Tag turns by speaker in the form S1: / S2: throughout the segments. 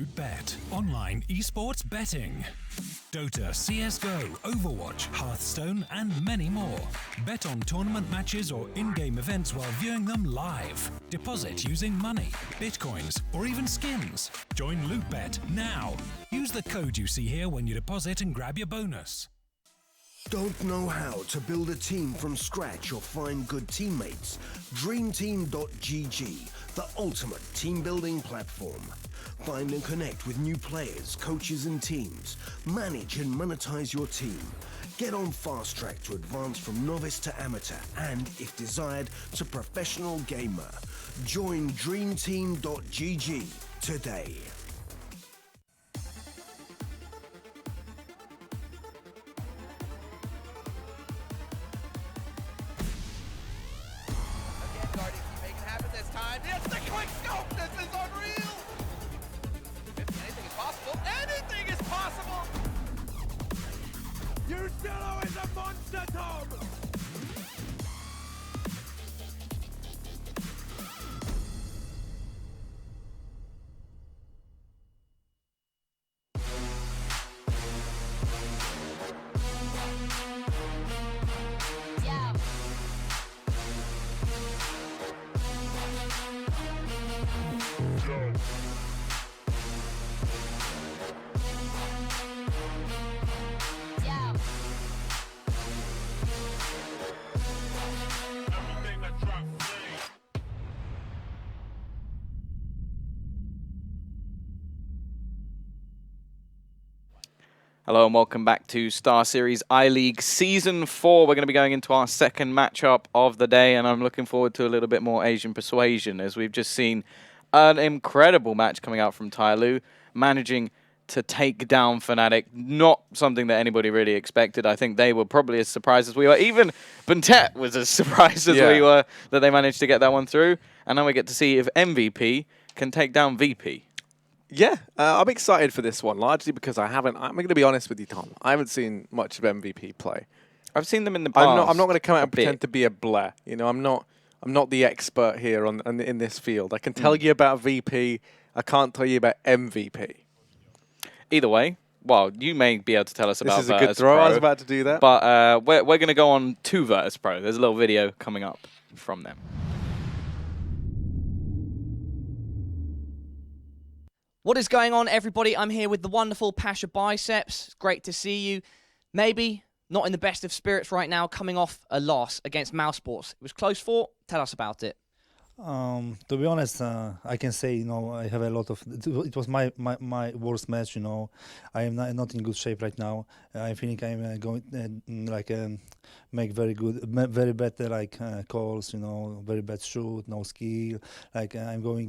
S1: LootBet, online esports betting. Dota, CSGO, Overwatch, Hearthstone, and many more. Bet on tournament matches or in-game events while viewing them live. Deposit using money, bitcoins, or even skins. Join LootBet now. Use the code you see here when you deposit and grab your bonus.
S2: Don't know how to build a team from scratch or find good teammates? DreamTeam.gg, the ultimate team building platform. Find and connect with new players, coaches and teams. Manage and monetize your team. Get on fast track to advance from novice to amateur and, if desired, to professional gamer. Join DreamTeam.gg today.
S3: Hello and welcome back to StarSeries I-League Season 4. We're going to be going into our second matchup of the day, and I'm looking forward to a little bit more Asian persuasion, as we've just seen an incredible match coming out from Tyloo, managing to take down Fnatic. Not something that anybody really expected. I think they were probably as surprised as we were. Even Buntet was as surprised as we were that they managed to get that one through. And now we get to see if MVP can take down VP.
S4: Yeah, I'm excited for this one, largely because I'm going to be honest with you, Tom. I haven't seen much of MVP play.
S3: I've seen them in the past.
S4: I'm not going to come out and pretend to be a blur. You know, I'm not the expert here in this field. I can tell you about VP. I can't tell you about MVP.
S3: Either way, well, you may be able to tell us about
S4: This is a good throw. I was about to do that.
S3: But we're going to go on to Virtus.pro. There's a little video coming up from them.
S5: What is going on, everybody? I'm here with the wonderful Pasha Biceps. It's great to see you. Maybe not in the best of spirits right now, coming off a loss against Mouse Sports. It was close fought. Tell us about it.
S6: To be honest, I can say, you know, I have a lot of. It was my worst match. You know, I am not in good shape right now. I think I'm going make very bad calls. You know, very bad shoot, no skill. I'm going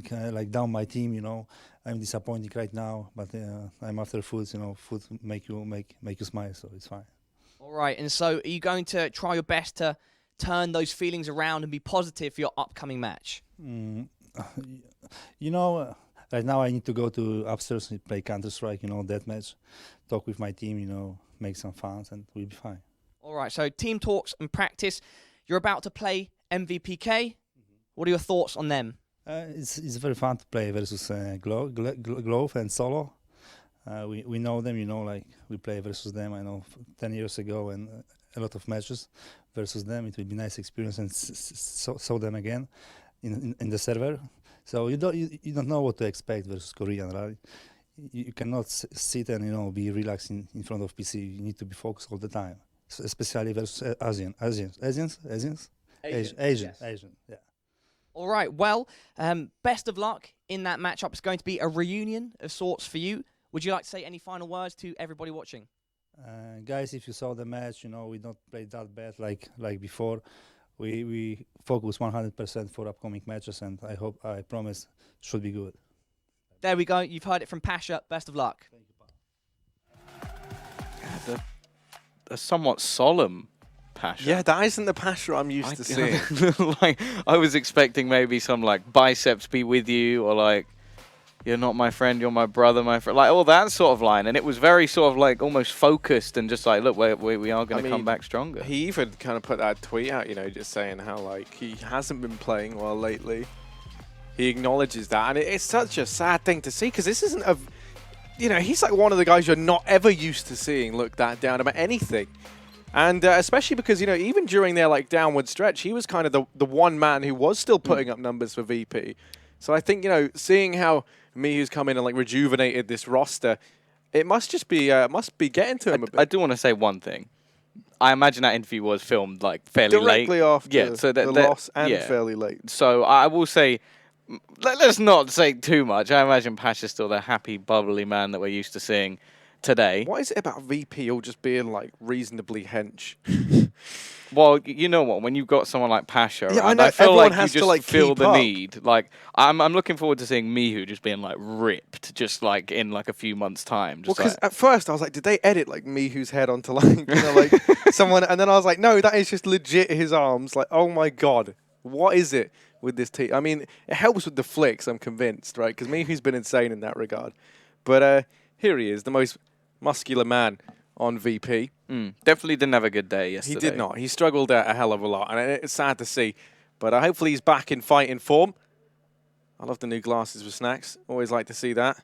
S6: down my team. You know, I'm disappointed right now. But I'm after food. You know, food make you smile, so it's fine.
S5: All right, and so are you going to try your best to turn those feelings around and be positive for your upcoming match?
S6: You know, right now I need to go to upstairs and play Counter-Strike, you know, that match, talk with my team, you know, make some fun, and we'll be fine. All
S5: right, so team talks and practice. You're about to play MVP.PK. What are your thoughts on them?
S6: It's very fun to play versus Glove and Solo. We know them, you know, like we play versus them, I know, 10 years ago, and a lot of matches versus them. It will be a nice experience and saw them again in the server. So you don't know what to expect versus Korean, right? You cannot sit and, you know, be relaxed in front of PC. You need to be focused all the time, so especially versus Asians, yeah.
S5: All right, well, best of luck in that matchup. It's going to be a reunion of sorts for you. Would you like to say any final words to everybody watching?
S6: Guys, if you saw the match, you know, we don't play that bad like before. We focus 100% for upcoming matches, and I promise, should be good.
S5: There we go. You've heard it from Pasha. Best of luck.
S6: Thank you,
S3: Yeah, the somewhat solemn Pasha.
S4: Yeah, that isn't the Pasha I'm used to seeing.
S3: I was expecting maybe some biceps be with you, or you're not my friend, you're my brother, my friend, all that sort of line. And it was very sort of almost focused and just look, we are going to come back stronger.
S4: He even kind of put that tweet out, you know, just saying how he hasn't been playing well lately. He acknowledges that, and it's such a sad thing to see, because this isn't you know, he's like one of the guys you're not ever used to seeing look that down about anything. And especially because, you know, even during their like downward stretch, he was kind of the one man who was still putting up numbers for VP. So I think, you know, seeing how Mihu's come in and like rejuvenated this roster, it must just be getting to him a bit.
S3: I do want to say one thing. I imagine that interview was filmed like fairly late.
S4: Directly after
S3: so
S4: the loss and fairly late.
S3: So I will say, let's not say too much. I imagine Pash is still the happy, bubbly man that we're used to seeing today.
S4: What is it about VP all just being like reasonably hench?
S3: Well, you know what? When you've got someone like Pasha,
S4: Yeah,
S3: around,
S4: I know.
S3: I feel
S4: Everyone
S3: like
S4: has
S3: you
S4: to,
S3: just
S4: like,
S3: feel
S4: keep
S3: the
S4: up.
S3: need. Like I'm looking forward to seeing Mihu just being like ripped, just like in like a few months' time.
S4: Well,
S3: Just
S4: because
S3: like,
S4: at first I was like, did they edit like Mihu's head onto like, you know, like someone? And then I was like, no, that is just legit his arms. Like, oh my god, what is it with this team? I mean, it helps with the flicks, I'm convinced, right? Because Mihu's been insane in that regard. But here he is, the most muscular man on VP.
S3: definitely didn't have a good day yesterday.
S4: He did not. He struggled a hell of a lot, and it's sad to see. But hopefully he's back in fighting form. I love the new glasses with Snacks. Always like to see that.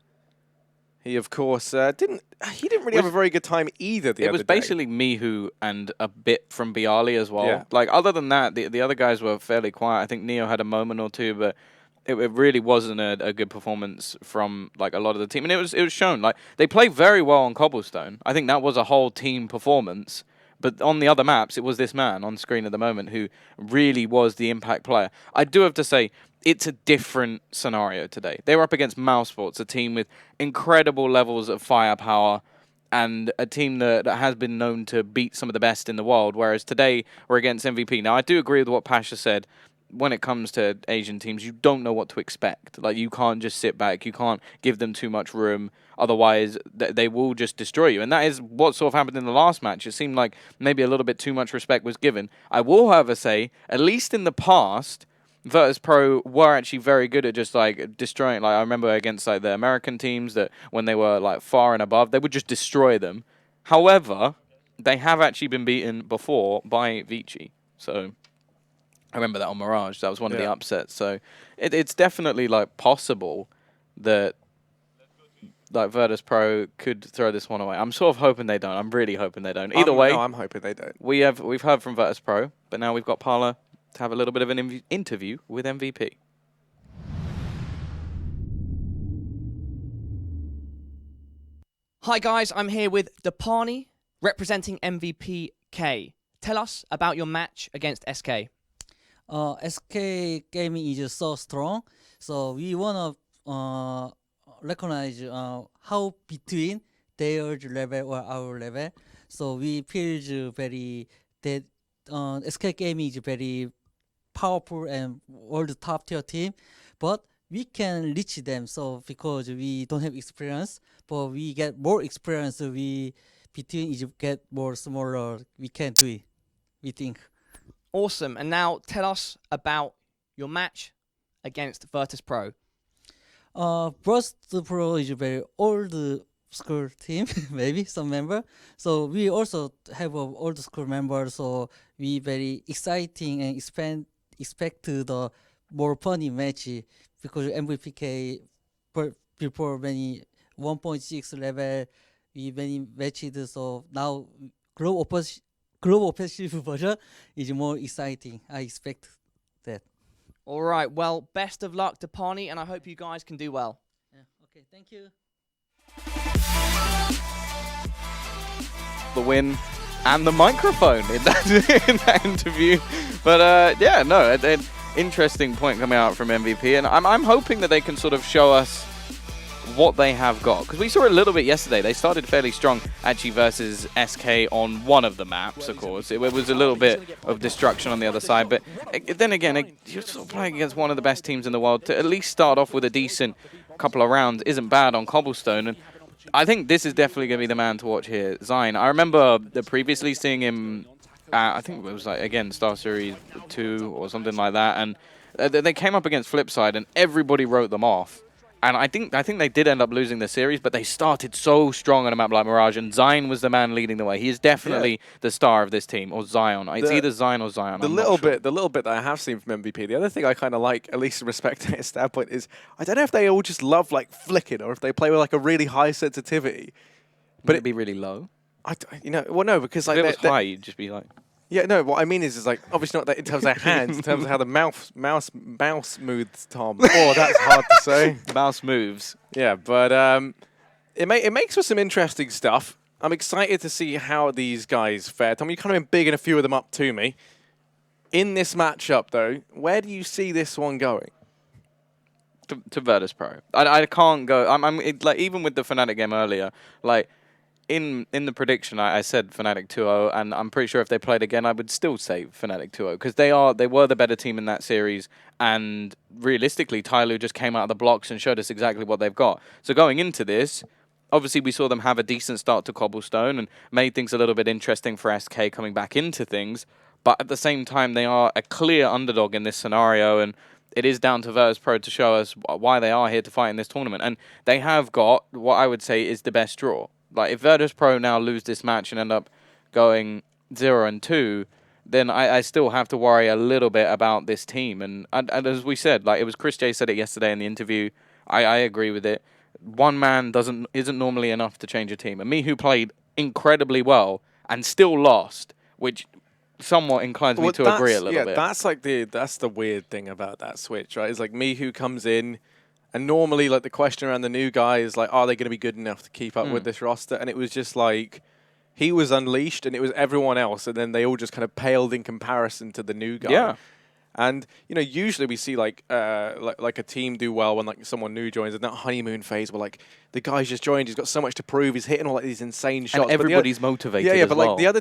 S4: He, of course, didn't really have a very good time either the other day.
S3: It was basically Mihu and a bit from Bialy as well.
S4: Yeah.
S3: Like, other than that, the other guys were fairly quiet. I think Neo had a moment or two, but it really wasn't a good performance from like a lot of the team. And it was shown. Like, they played very well on Cobblestone. I think that was a whole team performance. But on the other maps, it was this man on screen at the moment who really was the impact player. I do have to say, it's a different scenario today. They were up against Mousesports, a team with incredible levels of firepower and a team that has been known to beat some of the best in the world, whereas today we're against MVP. Now, I do agree with what Pasha said. When it comes to Asian teams, you don't know what to expect. Like, you can't just sit back. You can't give them too much room. Otherwise, they will just destroy you. And that is what sort of happened in the last match. It seemed like maybe a little bit too much respect was given. I will, however, say, at least in the past, Virtus.pro were actually very good at just like destroying. Like, I remember against like the American teams that when they were like far and above, they would just destroy them. However, they have actually been beaten before by Vici. So I remember that on Mirage. That was one of the upsets. So it's definitely like possible that like Virtus.pro could throw this one away. I'm sort of hoping they don't. I'm really hoping they don't. Either way,
S4: no, I'm hoping they don't.
S3: we've heard from Virtus.pro, but now we've got Parla to have a little bit of an interview with MVP.
S5: Hi guys, I'm here with Dapani, representing MVP.PK. Tell us about your match against SK.
S7: SK gaming is so strong, so we wanna recognize how between their level or our level. So we feel very that SK gaming is very powerful and world top tier team, but we can reach them. So because we don't have experience, but we get more experience. We between is get more smaller. We can do it. We think.
S5: Awesome. And now tell us about your match against Virtus.pro.
S7: Virtus.pro is a very old school team, maybe some member. So we also have an old school member. So we very exciting and expect to the more funny match because MVP.PK before many 1.6 level we many matches. So now global offensive version is more exciting. I expect that.
S5: All right. Well, best of luck, Dapani, and I hope you guys can do well.
S7: Yeah. Okay. Thank you.
S3: The win and the microphone in that interview. But yeah, no, an interesting point coming out from MVP, and I'm hoping that they can sort of show us what they have got, because we saw it a little bit yesterday. They started fairly strong actually versus SK on one of the maps, of course. It was a little bit of destruction on the other side, but then again, you're sort of playing against one of the best teams in the world. To at least start off with a decent couple of rounds isn't bad on Cobblestone, and I think this is definitely going to be the man to watch here, Zayn. I remember previously seeing him, I think it was like, again, StarSeries 2 or something like that, and they came up against Flipside and everybody wrote them off. And I think they did end up losing the series, but they started so strong on a map like Mirage, and Zion was the man leading the way. He is definitely the star of this team, or Zion. It's either Zion or Zion.
S4: The little bit that I have seen from MVP. The other thing I kind of like, at least in respect to his standpoint, is I don't know if they all just love like flicking or if they play with like a really high sensitivity.
S3: But it'd be really low.
S4: Well, no, because like
S3: if it was high, you'd just be like.
S4: Yeah, no. What I mean is like obviously not that in terms of their hands, in terms of how the mouse moves, Tom. Oh, that's hard to say.
S3: Mouse moves.
S4: Yeah, but it makes for some interesting stuff. I'm excited to see how these guys fare. Tom, you've kind of been bigging a few of them up to me. In this matchup, though, where do you see this one going?
S3: To Virtus.pro. I can't go. Like even with the Fnatic game earlier, like. In the prediction, I said Fnatic 2-0, and I'm pretty sure if they played again, I would still say Fnatic 2-0 because they were the better team in that series, and realistically, Tyloo just came out of the blocks and showed us exactly what they've got. So going into this, obviously we saw them have a decent start to Cobblestone and made things a little bit interesting for SK coming back into things, but at the same time, they are a clear underdog in this scenario, and it is down to Virtus.pro to show us why they are here to fight in this tournament, and they have got what I would say is the best draw. Like, if Virtus.pro now lose this match and end up going 0-2, then I still have to worry a little bit about this team. And as we said, like, it was Chris J said it yesterday in the interview. I agree with it. One man isn't normally enough to change a team. And Mihu played incredibly well and still lost, which somewhat inclines me to agree a little bit.
S4: That's the weird thing about that switch, right? It's like Mihu comes in. And normally, like, the question around the new guy is, like, are they going to be good enough to keep up with this roster? And it was just, like, he was unleashed, and it was everyone else, and then they all just kind of paled in comparison to the new guy.
S3: Yeah.
S4: And, you know, usually we see, like a team do well when, like, someone new joins in that honeymoon phase where, like, the guy's just joined, he's got so much to prove, he's hitting all, like, these insane shots.
S3: And everybody's motivated
S4: Yeah,
S3: as
S4: but,
S3: well.
S4: like, the other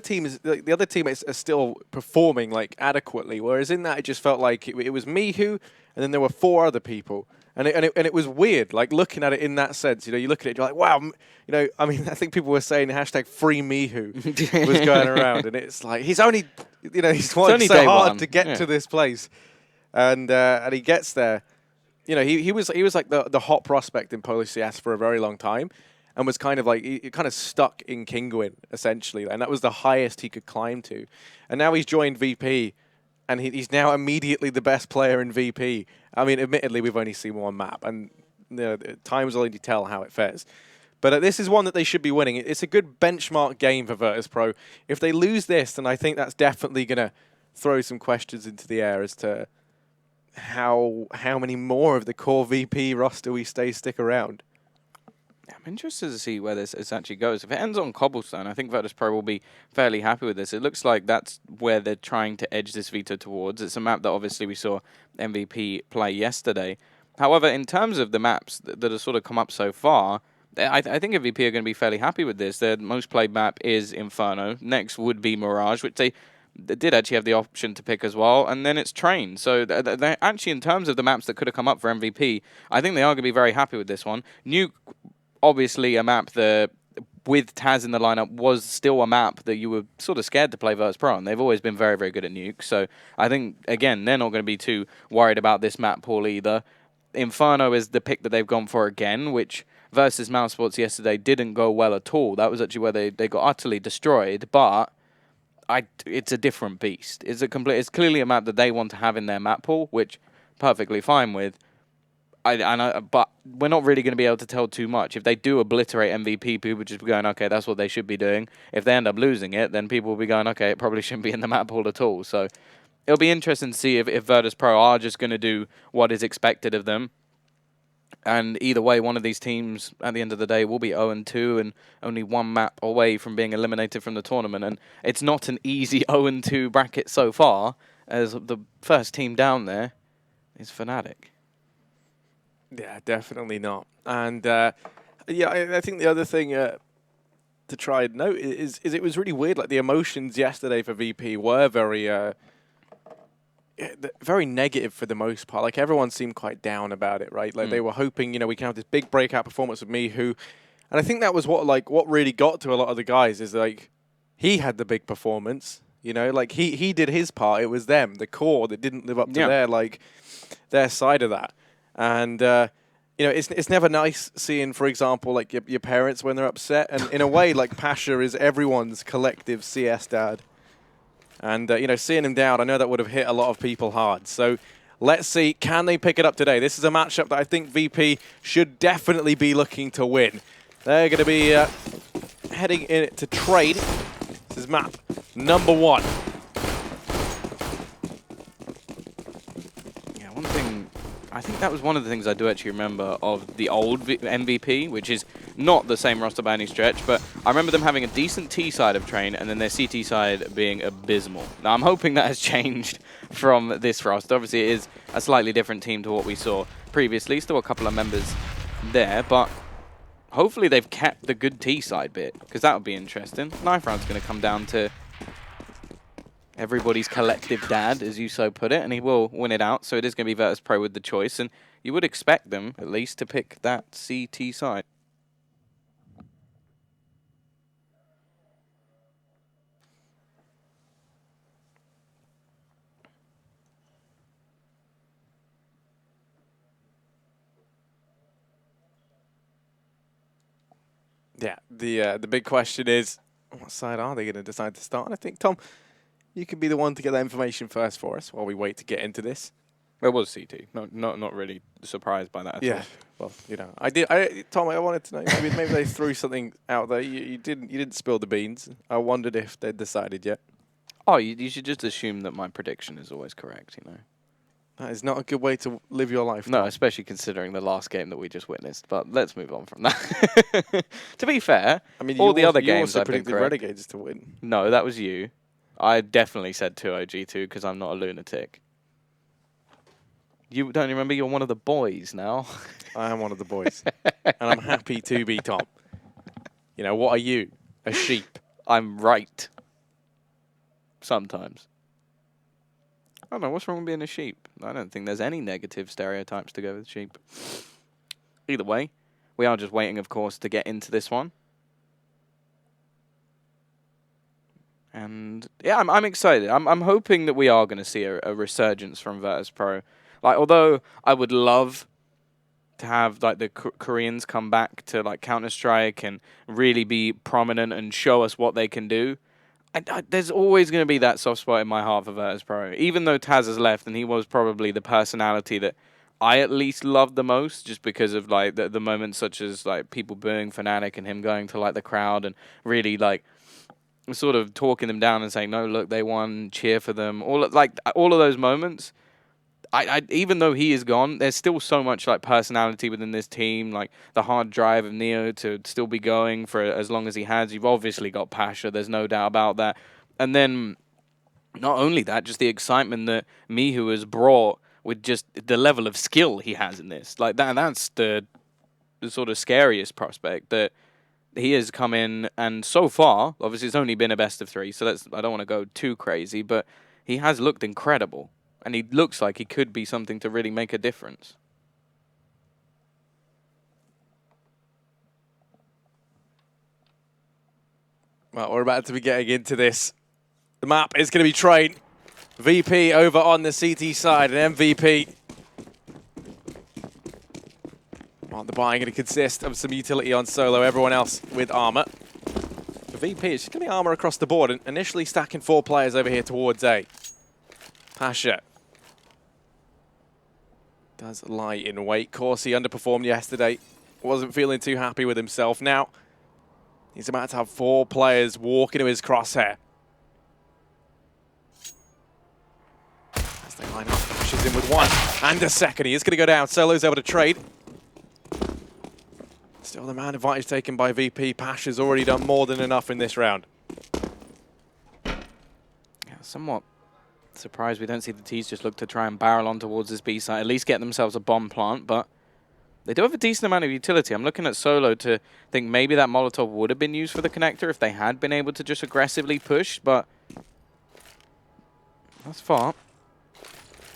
S4: team is still performing, like, adequately, whereas in that it just felt like it was Mihu, and then there were 4 other people. And it was weird, like, looking at it in that sense. You know, you look at it, you're like, wow. You know, I mean, I think people were saying #FreeMihu was going around. And it's like, he's only, you know, he's worked so hard to get to this place. And he gets there. You know, he was like the hot prospect in Polish CS for a very long time. And was kind of like, he kind of stuck in Kinguin, essentially. And that was the highest he could climb to. And now he's joined VP. And he's now immediately the best player in VP. I mean, admittedly, we've only seen one map, and you know, time will only tell how it fares. But this is one that they should be winning. It's a good benchmark game for Virtus.pro. If they lose this, then I think that's definitely going to throw some questions into the air as to how many more of the core VP roster we stick around.
S3: I'm interested to see where this actually goes. If it ends on Cobblestone, I think Virtus.pro will be fairly happy with this. It looks like that's where they're trying to edge this veto towards. It's a map that obviously we saw MVP play yesterday. However, in terms of the maps that have sort of come up so far, I think MVP are going to be fairly happy with this. Their most played map is Inferno. Next would be Mirage, which they did actually have the option to pick as well. And then it's Train. So they're actually, in terms of the maps that could have come up for MVP, I think they are going to be very happy with this one. Nuke, obviously a map that, with Taz in the lineup, was still a map that you were sort of scared to play Virtus.pro on. They've always been very, very good at Nuke. So I think, again, they're not going to be too worried about this map pool either. Inferno is the pick that they've gone for again, which versus Mousesports yesterday didn't go well at all. That was actually where they got utterly destroyed, but it's a different beast. It's clearly a map that they want to have in their map pool, which perfectly fine with. But we're not really going to be able to tell too much. If they do obliterate MVP, people will just be going, okay, that's what they should be doing. If they end up losing it, then people will be going, okay, it probably shouldn't be in the map pool at all. So it'll be interesting to see if Virtus.pro are just going to do what is expected of them. And either way, one of these teams, at the end of the day, will be 0-2 and only one map away from being eliminated from the tournament. And it's not an easy 0-2 bracket so far, as the first team down there is Fnatic.
S4: Yeah, definitely not. And yeah, I think the other thing to try and note is it was really weird. Like, the emotions yesterday for VP were very negative for the most part. Like, everyone seemed quite down about it, right? Like, they were hoping, you know, we can have this big breakout performance with Mihu. And I think that was what really got to a lot of the guys is, like, he had the big performance, you know? Like, he did his part. It was them, the core, that didn't live up to their side of that. And, you know, it's never nice seeing, for example, like your parents when they're upset. And in a way, like Pasha is everyone's collective CS dad. And, you know, seeing him down, I know that would have hit a lot of people hard. So let's see, can they pick it up today? This is a matchup that I think VP should definitely be looking to win. They're going to be heading in to trade. This is map number 1.
S3: Yeah, one thing, I think that was one of the things I do actually remember of the old MVP, which is not the same roster by any stretch, but I remember them having a decent T side of Train and then their CT side being abysmal. Now, I'm hoping that has changed from this roster. Obviously, it is a slightly different team to what we saw previously. Still a couple of members there, but hopefully they've kept the good T side bit, because that would be interesting. Knife round's going to come down to everybody's collective dad, as you so put it, and he will win it out. So it is going to be Virtus.pro with the choice, and you would expect them, at least, to pick that CT side.
S4: Yeah, the big question is, what side are they going to decide to start? And I think, Tom, you could be the one to get that information first for us while we wait to get into this.
S3: It was CT. Not really surprised by that at all.
S4: Well, you know, Tom, I wanted to know, maybe they threw something out there. You didn't spill the beans. I wondered if they'd decided yet.
S3: Oh, you should just assume that my prediction is always correct, you know.
S4: That is not a good way to live your life.
S3: No, especially considering the last game that we just witnessed. But let's move on from that. To be fair,
S4: I mean,
S3: all the other games
S4: also
S3: I've been
S4: predicted
S3: correct.
S4: Renegades to win.
S3: No, that was you. I definitely said 2-0 G2 because I'm not a lunatic. You don't remember? You're one of the boys now.
S4: I am one of the boys. And I'm happy to be Tom. You know, what are you? A sheep.
S3: I'm right. Sometimes. I don't know, what's wrong with being a sheep? I don't think there's any negative stereotypes to go with sheep. Either way, we are just waiting, of course, to get into this one. And yeah, I'm excited. I'm hoping that we are going to see a resurgence from Virtus.pro. Like, although I would love to have like the Koreans come back to like Counter-Strike and really be prominent and show us what they can do. There's always going to be that soft spot in my heart for Virtus.pro. Even though Taz has left and he was probably the personality that I at least loved the most, just because of like the moments such as like people booing Fnatic and him going to like the crowd and really like sort of talking them down and saying, no, look, they won, cheer for them. All of those moments. Even though he is gone, there's still so much like personality within this team, like the hard drive of Neo to still be going for as long as he has. You've obviously got Pasha, there's no doubt about that. And then not only that, just the excitement that Mihu has brought with just the level of skill he has in this. Like that's the sort of scariest prospect that he has come in, and so far, obviously it's only been a best of 3, so I don't want to go too crazy, but he has looked incredible. And he looks like he could be something to really make a difference.
S4: Well, we're about to be getting into this. The map is going to be Train. VP over on the CT side, and MVP. Well, the buying going to consist of some utility on solo, everyone else with armor. For VP, it's just going to be armor across the board, and initially stacking 4 players over here towards A. Pasha does lie in wait. Corsi underperformed yesterday. Wasn't feeling too happy with himself. Now, he's about to have 4 players walk into his crosshair. As they line up, Pasha's in with 1 and a second. He is going to go down. Solo's able to trade. Still the man advantage taken by VP. Pasha's already done more than enough in this round.
S3: Yeah, somewhat surprised we don't see the T's just look to try and barrel on towards this B side, at least get themselves a bomb plant, but they do have a decent amount of utility. I'm looking at Solo to think maybe that Molotov would have been used for the connector if they had been able to just aggressively push, but thus far,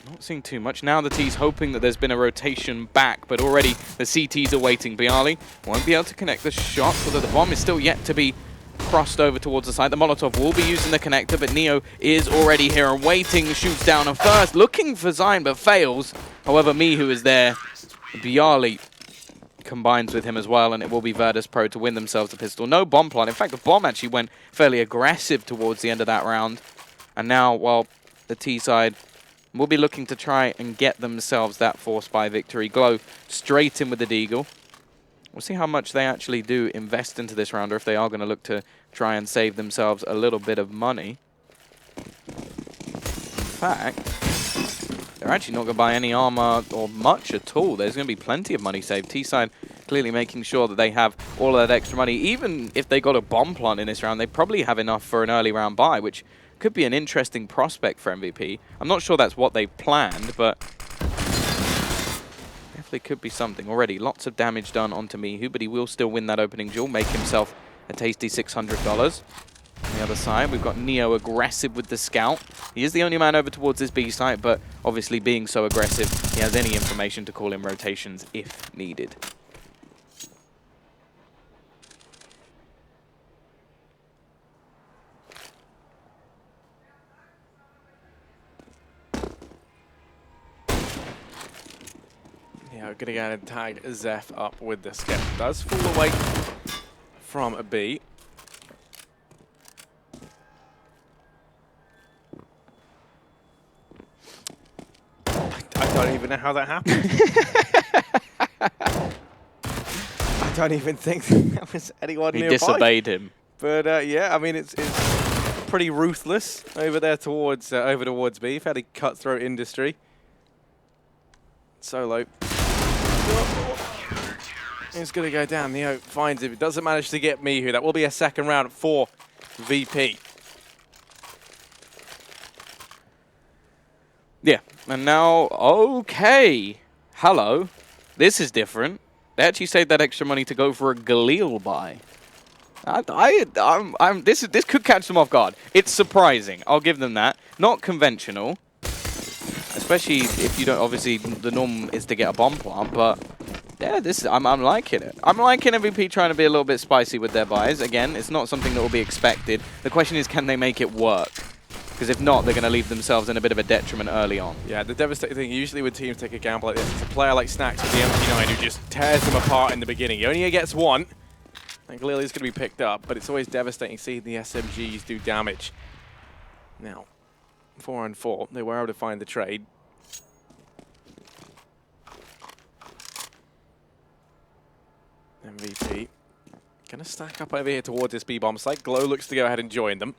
S3: not seeing too much. Now the T's hoping that there's been a rotation back, but already the CTs are waiting. Bialy won't be able to connect the shot, although the bomb is still yet to be crossed over towards the side. The Molotov will be using the connector, but Neo is already here and waiting. Shoots down and first, looking for Zyne, but fails. However, Mihu is there. Bialy combines with him as well, and it will be Virtus.pro to win themselves the pistol. No bomb plant. In fact, the bomb actually went fairly aggressive towards the end of that round. And now, well, the T side will be looking to try and get themselves that force by victory. Glow straight in with the Deagle. We'll see how much they actually do invest into this round, or if they are going to look to try and save themselves a little bit of money. In fact, they're actually not going to buy any armor or much at all. There's going to be plenty of money saved. T-side clearly making sure that they have all of that extra money. Even if they got a bomb plant in this round, they probably have enough for an early round buy, which could be an interesting prospect for MVP. I'm not sure that's what they planned, but definitely could be something. Already lots of damage done onto Mihu, but he will still win that opening duel, make himself a tasty $600. On the other side, we've got Neo aggressive with the scout. He is the only man over towards this B site, but obviously being so aggressive, he has any information to call in rotations if needed.
S4: Yeah, gonna go and tag Zeph up with the skip. Does fall away from a B. I don't even know how that happened. I don't even think there was anyone nearby.
S3: He disobeyed him.
S4: But yeah, I mean it's pretty ruthless over there towards B. Fairly cutthroat industry. Solo. It's going to go down. Neo finds him. It doesn't manage to get Mihu. That will be a second round for VP.
S3: Yeah, and now, okay. Hello. This is different. They actually saved that extra money to go for a Galil buy. This could catch them off guard. It's surprising. I'll give them that. Not conventional. Especially if you don't, obviously, the norm is to get a bomb plant, but yeah, I'm liking it. I'm liking MVP trying to be a little bit spicy with their buys. Again, it's not something that will be expected. The question is, can they make it work? Because if not, they're going to leave themselves in a bit of a detriment early on.
S4: Yeah, the devastating thing, usually when teams take a gamble like this, it's a player like Snacks with the MP9 who just tears them apart in the beginning. He only gets one, and clearly it's going to be picked up, but it's always devastating seeing the SMGs do damage. Now, 4-on-4, they were able to find the trade. MVP gonna stack up over here towards this B-bomb site. Glow looks to go ahead and join them.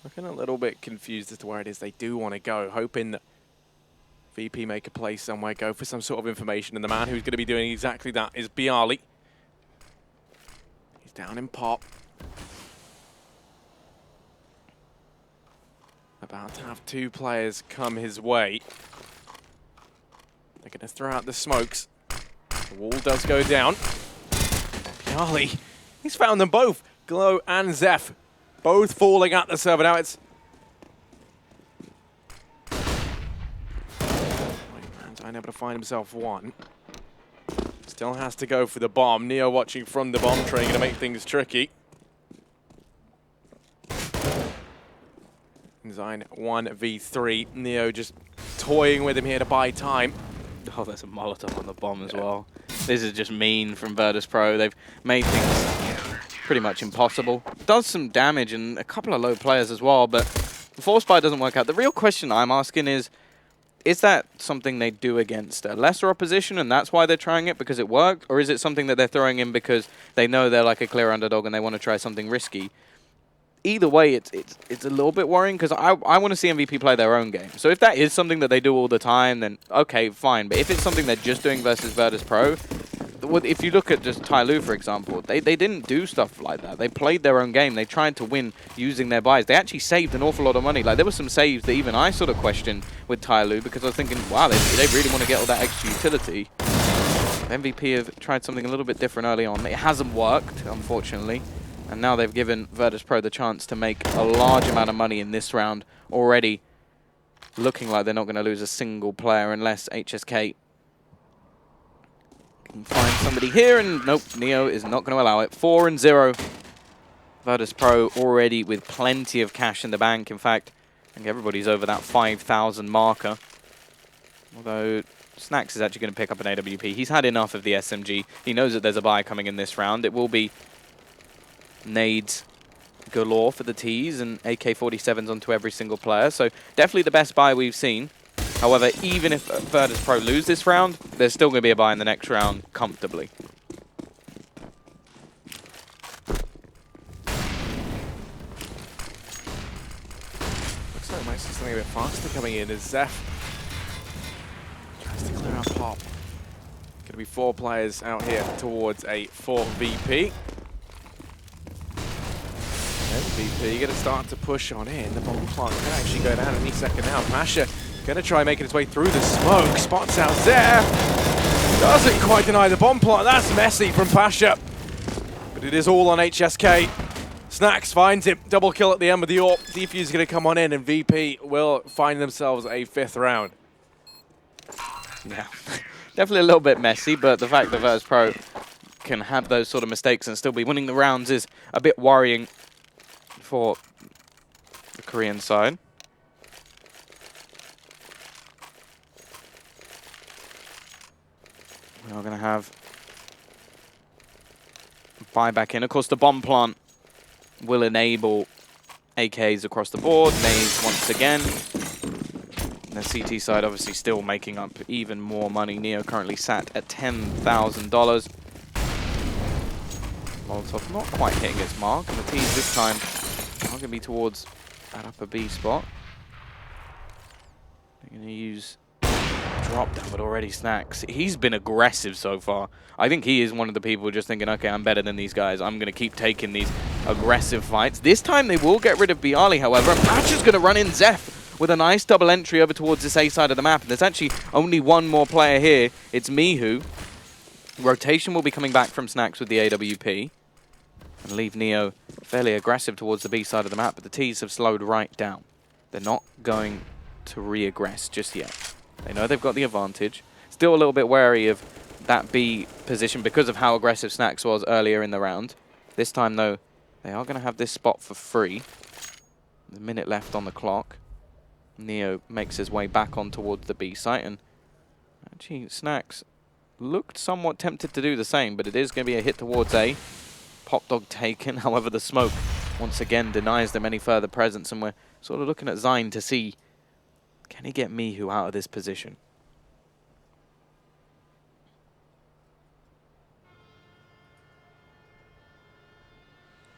S4: Looking a little bit confused as to where it is they do want to go, hoping that VP make a play somewhere, go for some sort of information, and the man who's going to be doing exactly that is Bialy. He's down in pop. About to have two players come his way. They're going to throw out the smokes. The wall does go down. Bialy, he's found them both. Glow and Zeph, both falling at the server. Now it's... Man's unable to find himself one. Still has to go for the bomb. Neo watching from the bomb train, going to make things tricky. Design 1v3. Neo just toying with him here to buy time.
S3: Oh, there's a Molotov on the bomb as well. This is just mean from Virtus.pro. They've made things pretty much impossible. Does some damage and a couple of low players as well, but the force buy doesn't work out. The real question I'm asking is that something they do against a lesser opposition and that's why they're trying it because it worked? Or is it something that they're throwing in because they know they're like a clear underdog and they want to try something risky? Either way, it's a little bit worrying because I want to see MVP play their own game. So if that is something that they do all the time, then okay, fine. But if it's something they're just doing versus Virtus.pro, if you look at just Tyloo, for example, they didn't do stuff like that. They played their own game. They tried to win using their buys. They actually saved an awful lot of money. Like there were some saves that even I sort of questioned with Tyloo because I was thinking, wow, they really want to get all that extra utility. MVP have tried something a little bit different early on. It hasn't worked, unfortunately. And now they've given Virtus.pro the chance to make a large amount of money in this round already. Looking like they're not going to lose a single player unless HSK can find somebody here. And nope, Neo is not going to allow it. 4-0. Virtus.pro already with plenty of cash in the bank. In fact, I think everybody's over that 5,000 marker. Although Snacks is actually going to pick up an AWP. He's had enough of the SMG. He knows that there's a buy coming in this round. It will be nades galore for the Ts and AK-47s onto every single player. So definitely the best buy we've seen. However, even if Virtus.pro lose this round, there's still going to be a buy in the next round comfortably.
S4: Looks like we might see something a bit faster coming in as Zeph tries to clear out Pop. Going to be 4 players out here towards a 4 VP. MVP going to start to push on in. The bomb plant can actually go down any second now. Pasha going to try making his way through the smoke. Spots out Zeph. Doesn't quite deny the bomb plant. That's messy from Pasha. But it is all on HSK. Snacks finds him. Double kill at the end of the AWP. Defuse is going to come on in, and VP will find themselves a 5th round.
S3: Yeah, definitely a little bit messy, but the fact that Virtus.pro can have those sort of mistakes and still be winning the rounds is a bit worrying for the Korean side. We are going to have buy back in. Of course, the bomb plant will enable AKs across the board. Nades once again. The CT side obviously still making up even more money. Neo currently sat at $10,000. Molotov not quite hitting its mark, and the T's this time are going to be towards that upper B spot. They're going to use drop down, but already Snacks. He's been aggressive so far. I think he is one of the people just thinking, okay, I'm better than these guys. I'm going to keep taking these aggressive fights. This time they will get rid of Bialy, however, and Patch is going to run in Zeph with a nice double entry over towards this A side of the map. And there's actually only one more player here. It's Mihu. Rotation will be coming back from Snacks with the AWP. And leave Neo fairly aggressive towards the B side of the map, but the Ts have slowed right down. They're not going to re-aggress just yet. They know they've got the advantage. Still a little bit wary of that B position because of how aggressive Snacks was earlier in the round. This time, though, they are going to have this spot for free. There's a minute left on the clock. Neo makes his way back on towards the B site, and actually Snacks looked somewhat tempted to do the same, but it is going to be a hit towards A. Pop Dog taken, however the smoke once again denies them any further presence, and we're sort of looking at Zine to see, can he get Mihu out of this position?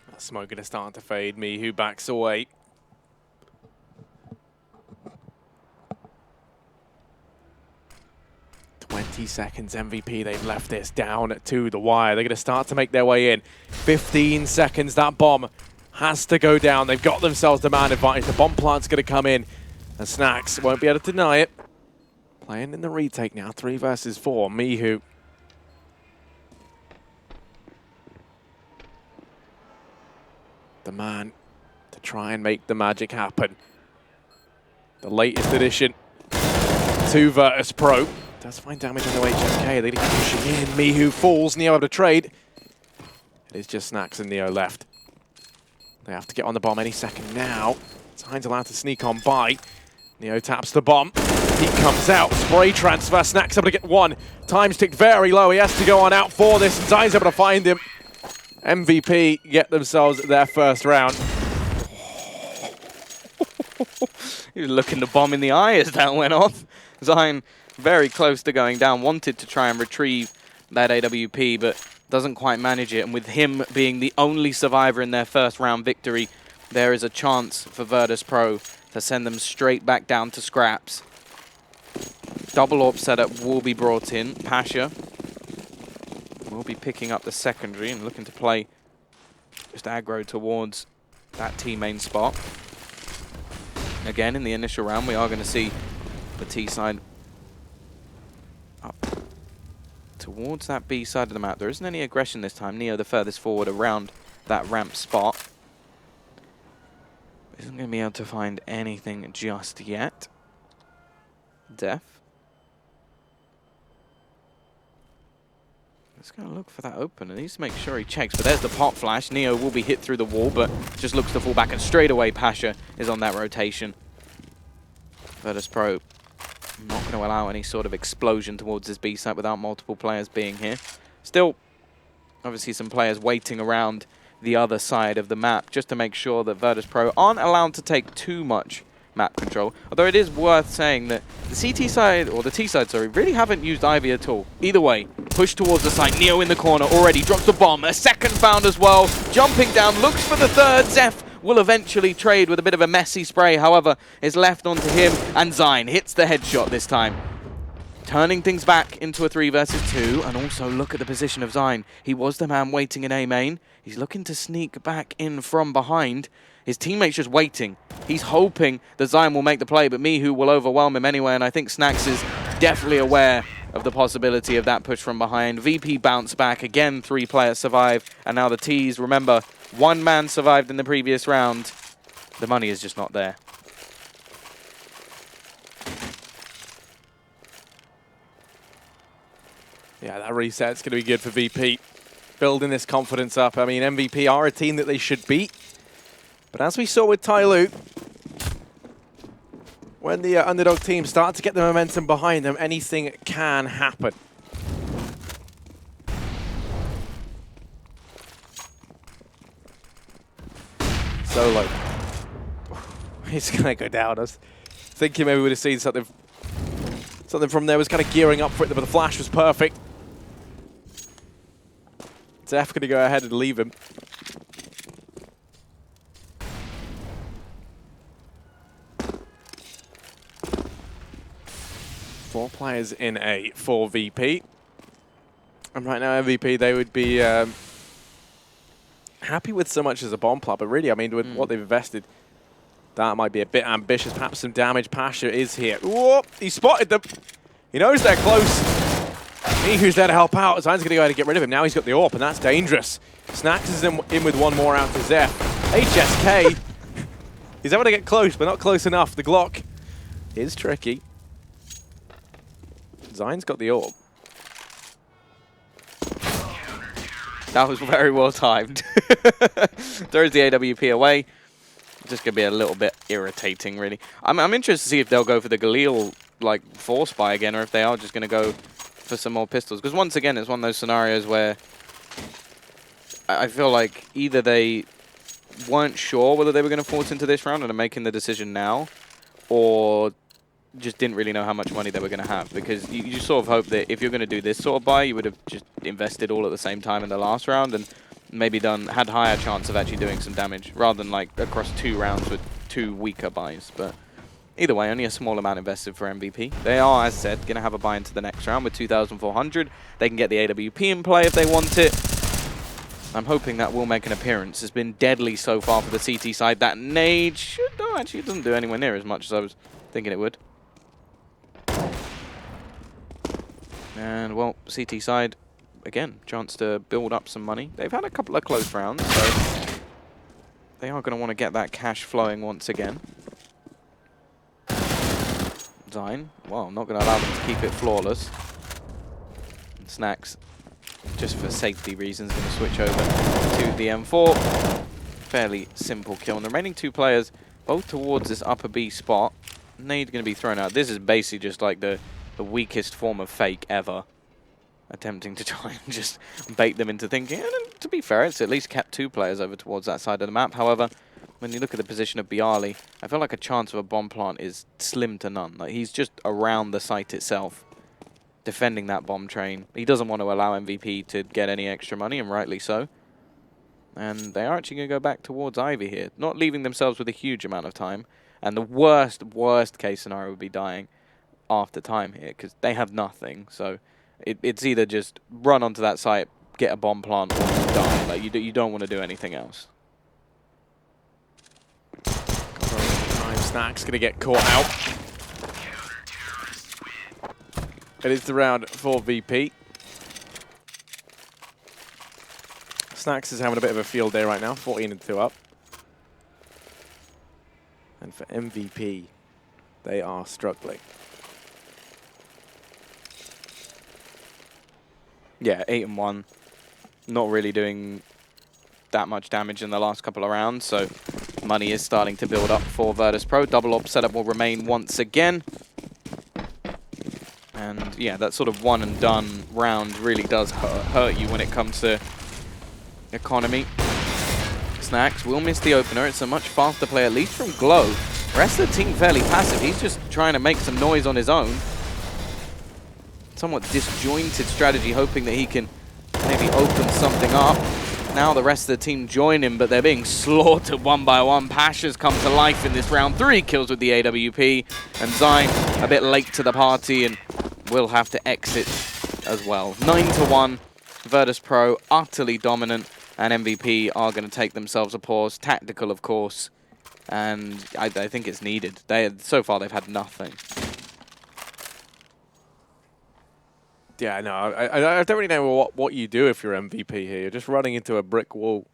S4: That smoke going to start to fade. Mihu backs away. Seconds MVP, they've left this down to the wire. They're going to start to make their way in. 15 seconds, that bomb has to go down. They've got themselves the man advantage. The bomb plant's going to come in, and Snacks won't be able to deny it. Playing in the retake now, 3 versus 4. Mihu. The man to try and make the magic happen. The latest addition to Virtus.pro. Does find damage on the HSK. They're going to keep pushing in. Mihu falls. Neo able to trade. It is just Snacks and Neo left. They have to get on the bomb any second now. Zine's allowed to sneak on by. Neo taps the bomb. He comes out. Spray transfer. Snacks able to get one. Time's ticked very low. He has to go on out for this. Zine's able to find him. MVP get themselves their first round.
S3: He was looking the bomb in the eye as that went off. Zine very close to going down, wanted to try and retrieve that AWP, but doesn't quite manage it. And with him being the only survivor in their first round victory, there is a chance for Virtus.pro to send them straight back down to scraps. Double AWP setup will be brought in. Pasha will be picking up the secondary and looking to play just aggro towards that T main spot. Again, in the initial round, we are going to see the T side up towards that B side of the map. There isn't any aggression this time. Neo the furthest forward around that ramp spot. Isn't going to be able to find anything just yet. Def. Just going to look for that open. He needs to make sure he checks. But there's the pop flash. Neo will be hit through the wall, but just looks to fall back. And straight away, Pasha is on that rotation. Virtus.pro not going to allow any sort of explosion towards his B site without multiple players being here. Still, obviously, some players waiting around the other side of the map just to make sure that Virtus.pro aren't allowed to take too much map control. Although it is worth saying that the CT side, or the T side, sorry, really haven't used Ivy at all. Either way, push towards the side. Neo in the corner already drops the bomb. A second found as well. Jumping down, looks for the third. Zeph will eventually trade with a bit of a messy spray. However, is left onto him, and Zine hits the headshot this time. Turning things back into a 3 versus 2, and also look at the position of Zine. He was the man waiting in A main. He's looking to sneak back in from behind. His teammate's just waiting. He's hoping that Zine will make the play, but Mihu will overwhelm him anyway, and I think Snacks is definitely aware of the possibility of that push from behind. VP bounce back. Again, 3 players survive, and now the T's, remember, 1 man survived in the previous round. The money is just not there.
S4: Yeah, that reset's going to be good for VP. Building this confidence up. I mean, MVP are a team that they should beat. But as we saw with Tyloo, when the underdog teams start to get the momentum behind them, anything can happen. Solo. He's going to go down. I was thinking maybe we would have seen something from there. Was kind of gearing up for it, but the flash was perfect. Zeph going to go ahead and leave him. Four players in A for VP. And right now, MVP, they would be happy with so much as a bomb plant. But really, I mean, with what they've invested, that might be a bit ambitious. Perhaps some damage. Pasha is here. Whoop! He spotted them. He knows they're close. Mihu's there to help out. Zine's going to go ahead and get rid of him. Now he's got the AWP, and that's dangerous. Snacks is in with one more out to Zeph. HSK. He's able to get close, but not close enough. The Glock is tricky. Zine's got the AWP.
S3: That was very well timed. Throws the AWP away. Just going to be a little bit irritating, really. I'm interested to see if they'll go for the Galil, like, force buy again, or if they are just going to go for some more pistols. Because once again, it's one of those scenarios where I feel like either they weren't sure whether they were going to force into this round and are making the decision now, or just didn't really know how much money they were going to have. Because you sort of hope that if you're going to do this sort of buy, you would have just invested all at the same time in the last round and maybe had higher chance of actually doing some damage, rather than like across 2 rounds with 2 weaker buys. But either way, only a small amount invested for MVP. They are, as said, going to have a buy into the next round with 2,400. They can get the AWP in play if they want it. I'm hoping that will make an appearance. It's been deadly so far for the CT side. That nade should... Oh, actually, it doesn't do anywhere near as much as I was thinking it would. And, well, CT side, again, chance to build up some money. They've had a couple of close rounds, so they are going to want to get that cash flowing once again. Zine, well, not going to allow them to keep it flawless. And Snacks, just for safety reasons, going to switch over to the M4. Fairly simple kill. And the remaining 2 players, both towards this upper B spot. Nade going to be thrown out. This is basically just like the weakest form of fake ever. Attempting to try and just bait them into thinking. And to be fair, it's at least kept 2 players over towards that side of the map. However, when you look at the position of Bialy, I feel like a chance of a bomb plant is slim to none. Like, he's just around the site itself, defending that bomb train. He doesn't want to allow MVP to get any extra money, and rightly so. And they are actually going to go back towards Ivy here, not leaving themselves with a huge amount of time. And the worst case scenario would be dying after time here, because they have nothing. So it's either just run onto that site, get a bomb plant, or die. Like, you don't want to do anything else.
S4: Snacks going to get caught out. It is the round for VP. Snacks is having a bit of a field day right now, 14-2 up. And for MVP, they are struggling.
S3: Yeah, 8-1. Not really doing that much damage in the last couple of rounds, so money is starting to build up for Virtus.pro. Double op setup will remain once again. And yeah, that sort of one and done round really does hurt you when it comes to economy. Snax will miss the opener. It's a much faster play, at least from Glow. The rest of the team fairly passive. He's just trying to make some noise on his own. Somewhat disjointed strategy, hoping that he can maybe open something up. Now the rest of the team join him, but they're being slaughtered one by one. Pasha's come to life in this round. 3 kills with the AWP, and Zyne a bit late to the party and will have to exit as well. 9-1, Virtus.pro utterly dominant, and MVP are going to take themselves a pause. Tactical, of course, and I think it's needed. So far they've had nothing.
S4: Yeah, no, I don't really know what you do if you're MVP here. You're just running into a brick wall.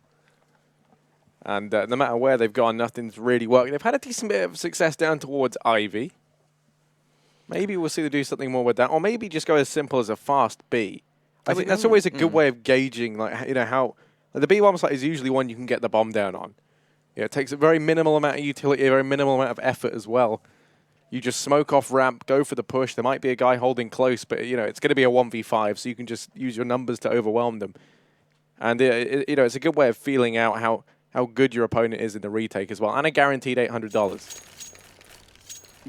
S4: And no matter where they've gone, nothing's really working. They've had a decent bit of success down towards Ivy. Maybe we'll see them do something more with that. Or maybe just go as simple as a fast B. I think that's always a good way of gauging, like, you know, how... The B bomb site is usually one you can get the bomb down on. Yeah, it takes a very minimal amount of utility, a very minimal amount of effort as well. You just smoke off ramp, go for the push. There might be a guy holding close, but you know it's going to be a 1v5, so you can just use your numbers to overwhelm them. And you know it's a good way of feeling out how good your opponent is in the retake as well, and a guaranteed $800.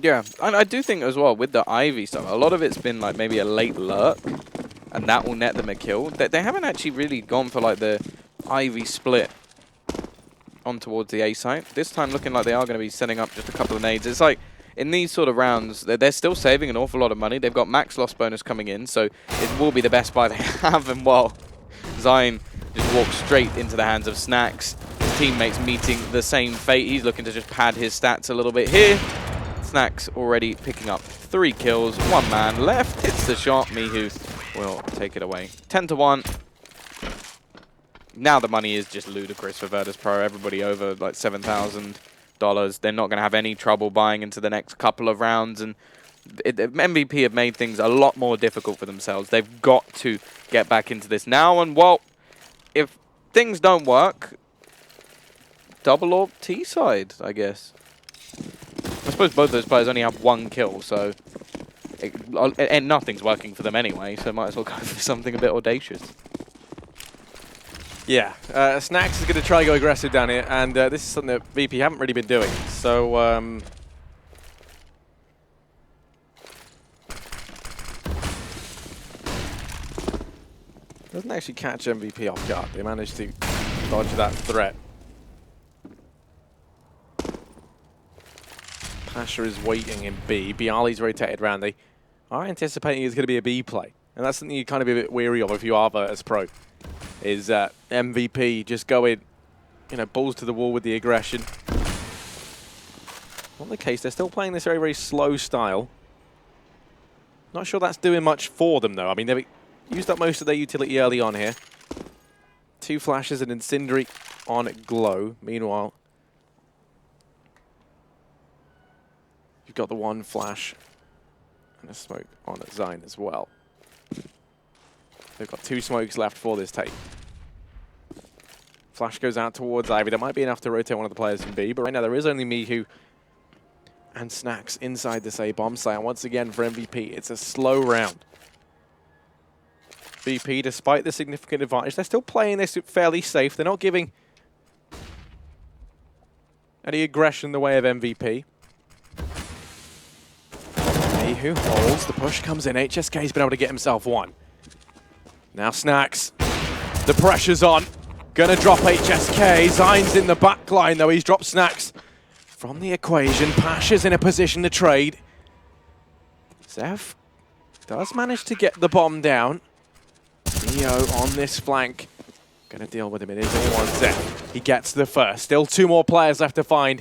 S3: Yeah, and I do think as well with the Ivy stuff, a lot of it's been like maybe a late lurk, and that will net them a kill. They haven't actually really gone for like the Ivy split on towards the A site. This time looking like they are going to be setting up just a couple of nades. It's like, in these sort of rounds, they're still saving an awful lot of money. They've got max loss bonus coming in, so it will be the best buy they have. And while Zyne just walks straight into the hands of Snax, his teammates meeting the same fate. He's looking to just pad his stats a little bit here. Snax already picking up 3 kills. 1 man left. Hits the shot. Mihu will take it away. 10-1. Now the money is just ludicrous for Virtus.pro. Everybody over like $7,000. They're not going to have any trouble buying into the next couple of rounds, and MVP have made things a lot more difficult for themselves. They've got to get back into this now, and well, if things don't work, double orb T side, I guess. I suppose both those players only have 1 kill, so and nothing's working for them anyway, so might as well go for something a bit audacious.
S4: Yeah, Snax is going to try to go aggressive down here, and this is something that VP haven't really been doing. So, doesn't actually catch MVP off guard. They managed to dodge that threat. Pasha is waiting in B. Bialy's rotated around. They are anticipating it's going to be a B play, and that's something you kind of be a bit weary of if you are Virtus.pro. Is MVP just going, you know, balls to the wall with the aggression. Not the case. They're still playing this very, very slow style. Not sure that's doing much for them, though. I mean, they've used up most of their utility early on here. 2 flashes and Incendiary on Glow. Meanwhile, you've got the 1 flash and a smoke on Zyne as well. They've got 2 smokes left for this take. Flash goes out towards Ivy. That might be enough to rotate one of the players from B, but right now there is only Mihu and Snax inside this A bomb site. And once again for MVP, it's a slow round. VP, despite the significant advantage, they're still playing this fairly safe. They're not giving any aggression in the way of MVP. Mihu holds. The push comes in. HSK's been able to get himself 1. Now Snax, the pressure's on. Gonna drop HSK. Zyne's in the back line, though. He's dropped Snax from the equation. Pasha's in a position to trade. Zeph does manage to get the bomb down. Neo on this flank. Gonna deal with him. It is all on Zeph. He gets the first. Still 2 more players left to find.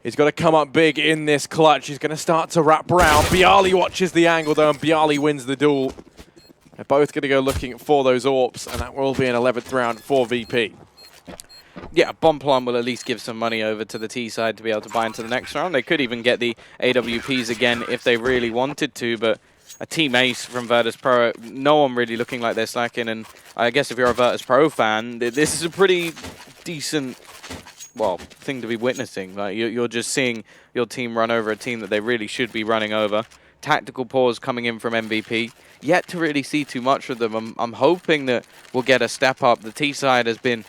S4: He's got to come up big in this clutch. He's going to start to wrap around. Bialy watches the angle, though, and Bialy wins the duel. They're both going to go looking for those AWPs, and that will be an 11th round for VP.
S3: Yeah, Bonplan will at least give some money over to the T side to be able to buy into the next round. They could even get the AWPs again if they really wanted to, but a team ace from Virtus.pro. No one really looking like they're slacking, and I guess if you're a Virtus.pro fan, this is a pretty decent, well, thing to be witnessing. Like you're just seeing your team run over a team that they really should be running over. Tactical pause coming in from MVP. Yet to really see too much of them. I'm hoping that we'll get a step up. The T side has been,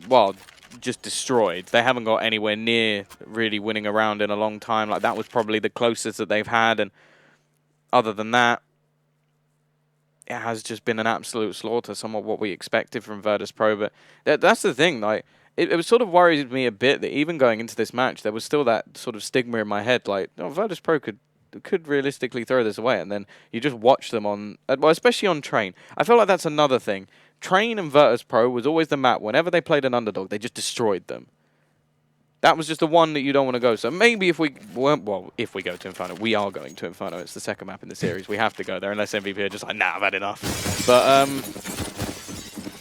S3: well, just destroyed. They haven't got anywhere near really winning a round in a long time. Like that was probably the closest that they've had, and other than that, it has just been an absolute slaughter, somewhat what we expected from Virtus.pro. But that's the thing, like, it was sort of worried me a bit that even going into this match, there was still that sort of stigma in my head, like, no, Virtus.pro could realistically throw this away, and then you just watch them on, well, especially on Train. I feel like that's another thing. Train and Virtus.pro was always the map. Whenever they played an underdog, they just destroyed them. That was just the one that you don't want to go. So maybe if we weren't, well, if we go to Inferno, we are going to Inferno. It's the second map in the series. We have to go there unless MVP are just like, nah, I've had enough. But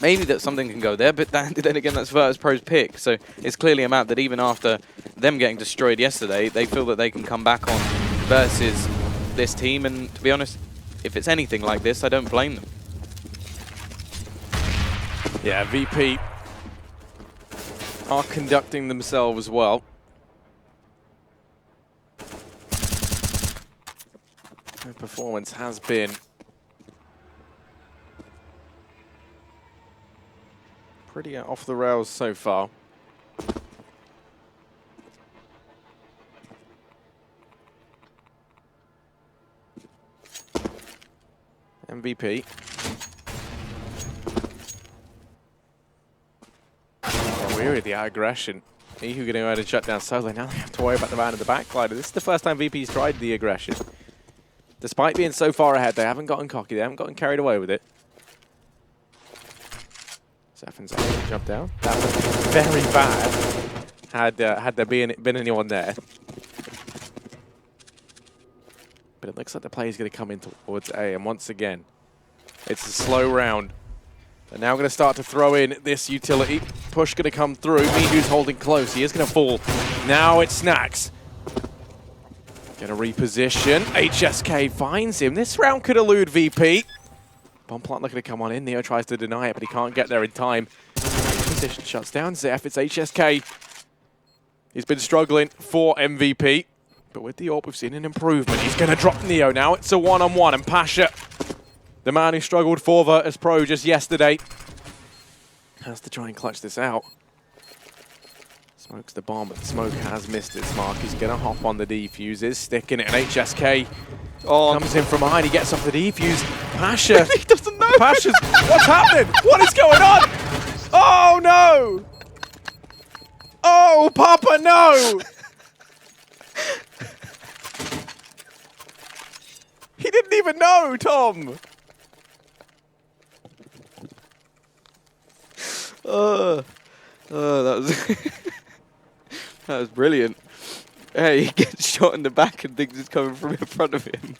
S3: maybe that something can go there. But then again, that's Virtus.pro's pick. So it's clearly a map that even after them getting destroyed yesterday, they feel that they can come back on versus this team. And to be honest, if it's anything like this, I don't blame them.
S4: Yeah, VP are conducting themselves well. Their performance has been pretty off the rails so far. MVP. Weary the aggression. Mihu going to go ahead and shut down solo. Now they have to worry about the man in the backline. This is the first time VP's tried the aggression. Despite being so far ahead, they haven't gotten cocky. They haven't gotten carried away with it. Zephyn's able to jump down. That was very bad had there been anyone there. But it looks like the play is going to come in towards A. And once again, it's a slow round. They're now going to start to throw in this utility. Push going to come through. Mihu's holding close. He is going to fall. Now it's Snacks. Going to reposition. HSK finds him. This round could elude VP. Bomb plant looking to come on in. Neo tries to deny it, but he can't get there in time. Position shuts down Zeph. It's HSK. He's been struggling for MVP. But with the AWP, we've seen an improvement. He's going to drop Neo now. It's a one-on-one. And Pasha, the man who struggled for Virtus.pro just yesterday, has to try and clutch this out. Smokes the bomb, but the smoke has missed its mark. He's going to hop on the defuse, is sticking it, and HSK comes in from behind. He gets off the defuse. Pasha.
S3: He doesn't know.
S4: Pasha's, what's happening? What is going on? Oh, no. Oh, Papa, no. He didn't even know, Tom.
S3: That was that was brilliant. Hey, he gets shot in the back and thinks it's coming from in front of him.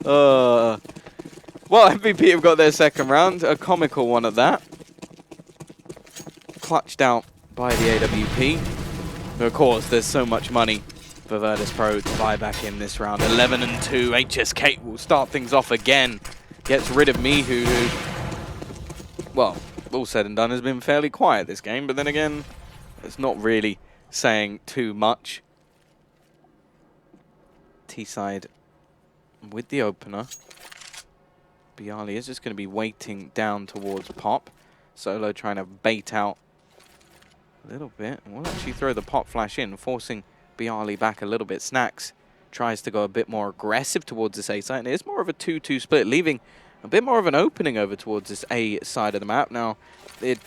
S3: Well, MVP have got their second round, a comical one at that. Clutched out by the AWP. But of course, there's so much money for Virtus.pro to buy back in this round. 11-2, HSK will start things off again. Gets rid of Mihu, who, well, all said and done, has been fairly quiet this game, but then again, it's not really saying too much. T-side with the opener. Bialy is just going to be waiting down towards Pop. Solo trying to bait out a little bit. And will actually throw the Pop flash in, forcing Bialy back a little bit. Snacks tries to go a bit more aggressive towards this A side, and it is more of a 2-2 split, leaving a bit more of an opening over towards this A side of the map. Now, it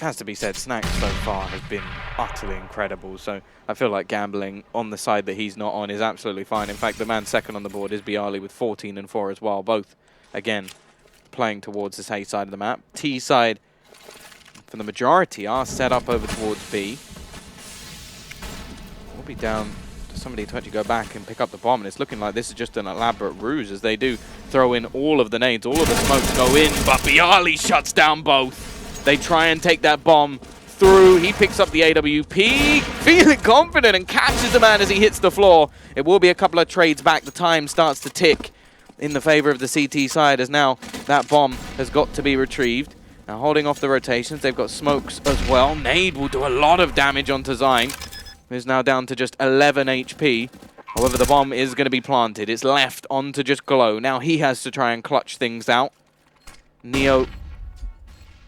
S3: has to be said, Snacks so far has been utterly incredible, so I feel like gambling on the side that he's not on is absolutely fine. In fact, the man second on the board is Bialy with 14 and 4 as well, both, again, playing towards this A side of the map. T side, for the majority, are set up over towards B. We'll be down to somebody to actually go back and pick up the bomb, and it's looking like this is just an elaborate ruse as they do throw in all of the nades, all of the smokes go in, but Bialy shuts down both. They try and take that bomb through. He picks up the AWP, feeling confident, and catches the man as he hits the floor. It will be a couple of trades back. The time starts to tick in the favor of the CT side, as now that bomb has got to be retrieved. Now holding off the rotations, they've got smokes as well. Nade will do a lot of damage onto Zyne, who's now down to just 11 HP. However, the bomb is going to be planted. It's left onto just Glow. Now he has to try and clutch things out. Neo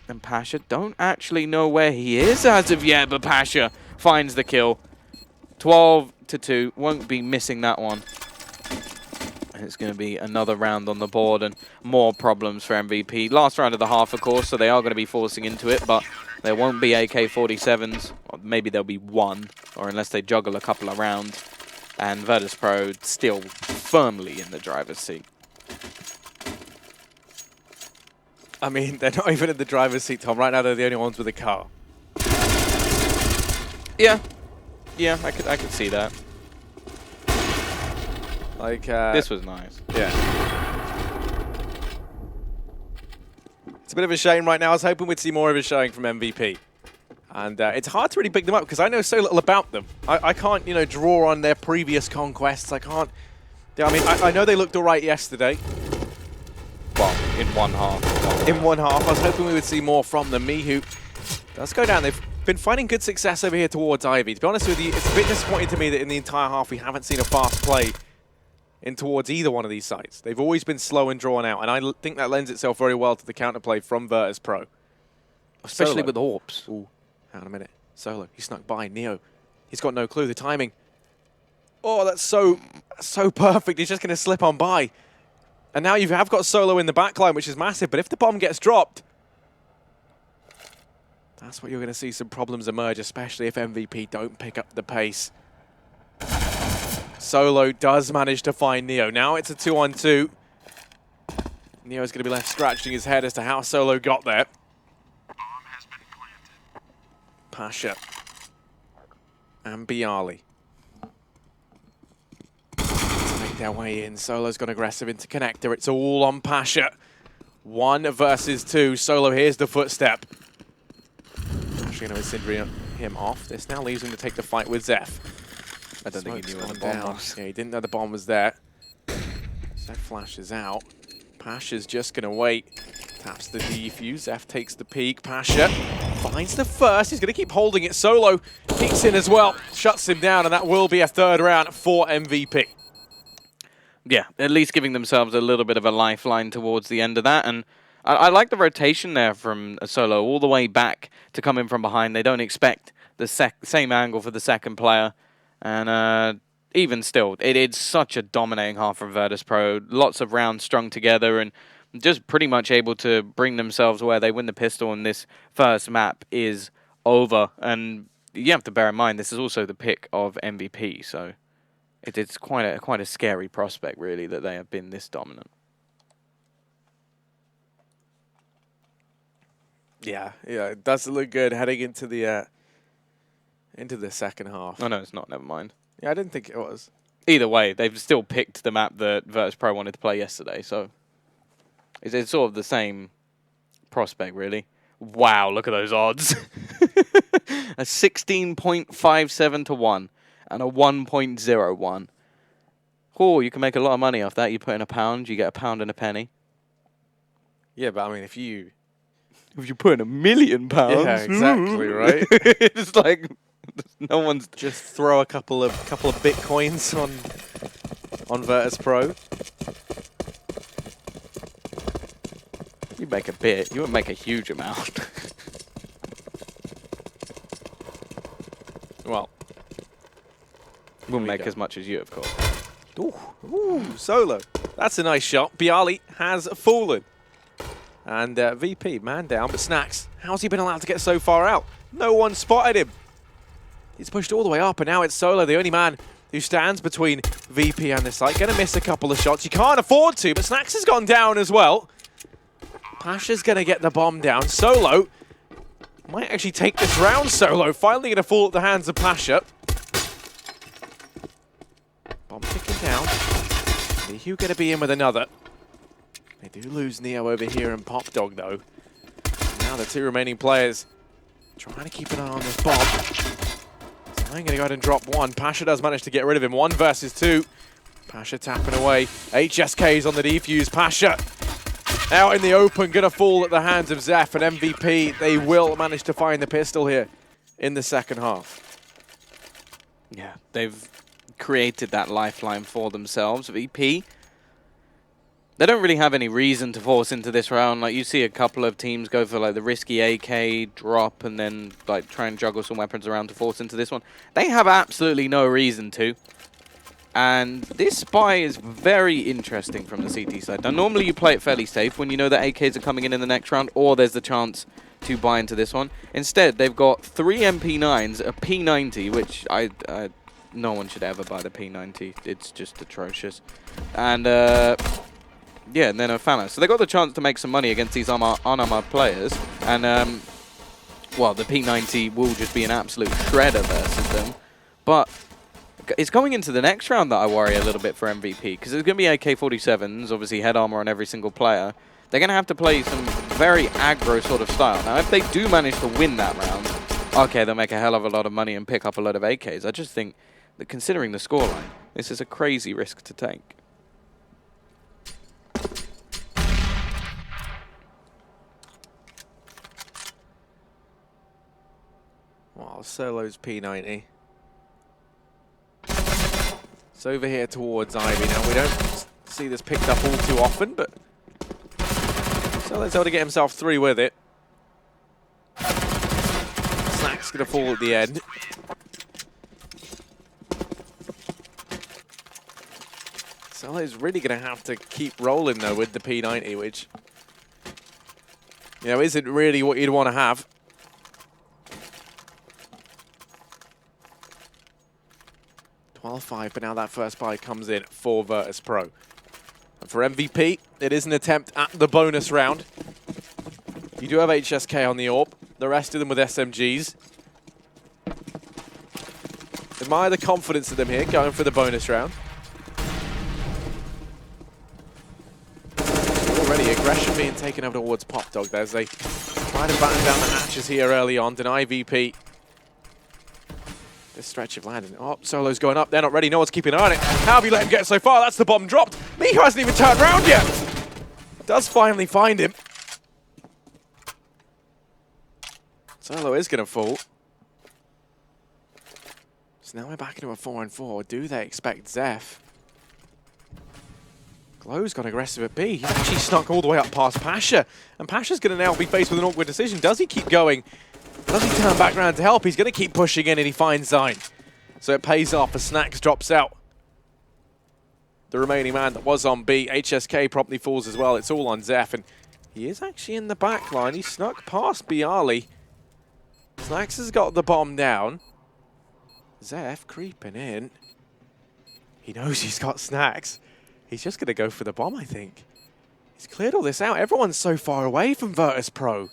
S3: and Pasha don't actually know where he is as of yet, but Pasha finds the kill. 12-2, won't be missing that one. And it's going to be another round on the board and more problems for MVP. Last round of the half, of course, so they are going to be forcing into it, but there won't be AK-47s. Or maybe there'll be one, or unless they juggle a couple of rounds. And Virtus.pro still firmly in the driver's seat.
S4: I mean, they're not even in the driver's seat, Tom. Right now, they're the only ones with a car.
S3: Yeah. Yeah, I could see that.
S4: Like,
S3: this was nice.
S4: Yeah. It's a bit of a shame right now. I was hoping we'd see more of a showing from MVP. And it's hard to really pick them up because I know so little about them. I can't, you know, draw on their previous conquests. I can't... Yeah, I mean, I know they looked all right yesterday.
S3: Well, in one half.
S4: In one half. I was hoping we would see more from them. Mihu does go down. They've been finding good success over here towards Ivy. To be honest with you, it's a bit disappointing to me that in the entire half we haven't seen a fast play in towards either one of these sites. They've always been slow and drawn out, and I think that lends itself very well to the counterplay from Virtus.pro.
S3: Especially with AWPs.
S4: Ooh, hang on a minute. Solo, he snuck by. Neo, he's got no clue. The timing. Oh, that's so perfect. He's just going to slip on by. And now you have got Solo in the backline, which is massive, but if the bomb gets dropped, that's what you're going to see some problems emerge, especially if MVP don't pick up the pace. Solo does manage to find Neo. Now it's a 2-on-2. Neo's going to be left scratching his head as to how Solo got there. Pasha and Bialy to make their way in. Solo's gone aggressive into connector. It's all on Pasha. 1 versus 2. Solo, here's the footstep. Actually going to incendiary him off. This now leaves him to take the fight with Zeph.
S3: I don't think he knew where the bomb was.
S4: Yeah, he didn't know the bomb was there. Zeph flashes out. Pasha's just going to wait. Taps the defuse. Zeph takes the peek. Pasha finds the first. He's going to keep holding it. Solo peeks in as well. Shuts him down, and that will be a 3rd round for MVP.
S3: Yeah, at least giving themselves a little bit of a lifeline towards the end of that. And I like the rotation there from Solo all the way back to come in from behind. They don't expect the same angle for the second player. And even still, it's such a dominating half from Virtus.pro. Lots of rounds strung together and just pretty much able to bring themselves where they win the pistol, and this first map is over. And you have to bear in mind, this is also the pick of MVP, so it's quite a scary prospect, really, that they have been this dominant.
S4: Yeah, it does look good heading into the second half.
S3: Oh, no, it's not. Never mind.
S4: Yeah, I didn't think it was.
S3: Either way, they've still picked the map that Virtus.pro wanted to play yesterday, so it's sort of the same prospect, really. Wow, look at those odds. A 16.57 to 1 and a 1.01. Oh, you can make a lot of money off that. You put in £1, you get £1 and a penny.
S4: Yeah, but I mean, if you
S3: put in £1 million,
S4: yeah, exactly, right?
S3: It's like no one's
S4: just throw a couple of bitcoins on Virtus.pro.
S3: You make a bit. You won't make a huge amount.
S4: Well,
S3: wouldn't make as much as you, of course.
S4: Ooh, Solo. That's a nice shot. Bialy has fallen. And VP, man down, but Snacks, how's he been allowed to get so far out? No one spotted him. He's pushed all the way up, and now it's Solo, the only man who stands between VP and the site. Going to miss a couple of shots. You can't afford to, but Snacks has gone down as well. Pasha's going to get the bomb down. Solo might actually take this round. Solo finally going to fall at the hands of Pasha. Bomb ticking down. Mihu going to be in with another. They do lose Neo over here and Pop Dog, though. Now the 2 remaining players Trying to keep an eye on this bomb. So I'm going to go ahead and drop one. Pasha does manage to get rid of him. 1 versus 2. Pasha tapping away. HSK's on the defuse. Pasha out in the open, going to fall at the hands of Zeph and MVP. They will manage to find the pistol here in the second half.
S3: Yeah, they've created that lifeline for themselves. VP, they don't really have any reason to force into this round. Like, you see a couple of teams go for like the risky AK drop and then like try and juggle some weapons around to force into this one. They have absolutely no reason to. And this spy is very interesting from the CT side. Now, normally you play it fairly safe when you know that AKs are coming in the next round, or there's the chance to buy into this one. Instead, they've got 3 MP9s, a P90, which no one should ever buy the P90. It's just atrocious. And yeah, and then a Phalanx. So they got the chance to make some money against these unarmored players. And well, the P90 will just be an absolute shredder versus them. But it's going into the next round that I worry a little bit for MVP, because there's going to be AK-47s, obviously head armor on every single player. They're going to have to play some very aggro sort of style. Now, if they do manage to win that round, okay, they'll make a hell of a lot of money and pick up a lot of AKs. I just think that considering the scoreline, this is a crazy risk to take.
S4: Wow, Solo's P90. It's over here towards Ivy. Now, we don't see this picked up all too often, but Solo's able to get himself 3 with it. Snack's going to fall at the end. Solo's really going to have to keep rolling, though, with the P90, which, you know, isn't really what you'd want to have. But now that first buy comes in for Virtus.pro. And for MVP, it is an attempt at the bonus round. You do have HSK on the AWP, the rest of them with SMGs. Admire the confidence of them here, going for the bonus round. Already aggression being taken over towards Pop Dog. There's a try to batten down the hatches here early on, deny VP. This stretch of landing. Oh, Solo's going up. They're not ready. No one's keeping an eye on it. How have you let him get so far? That's the bomb dropped. Miho hasn't even turned around yet. Does finally find him. Solo is going to fall. So now we're back into a 4-on-4. Do they expect Zeph? Glow's gone aggressive at B. He's actually snuck all the way up past Pasha. And Pasha's going to now be faced with an awkward decision. Does he keep going? Does he turn back around to help? He's going to keep pushing in and he finds Zine. So it pays off as Snacks drops out. The remaining man that was on B, HSK promptly falls as well. It's all on Zeph, and he is actually in the back line. He snuck past Bialy. Snacks has got the bomb down. Zeph creeping in. He knows he's got Snacks. He's just going to go for the bomb, I think. He's cleared all this out. Everyone's so far away from Virtus.pro.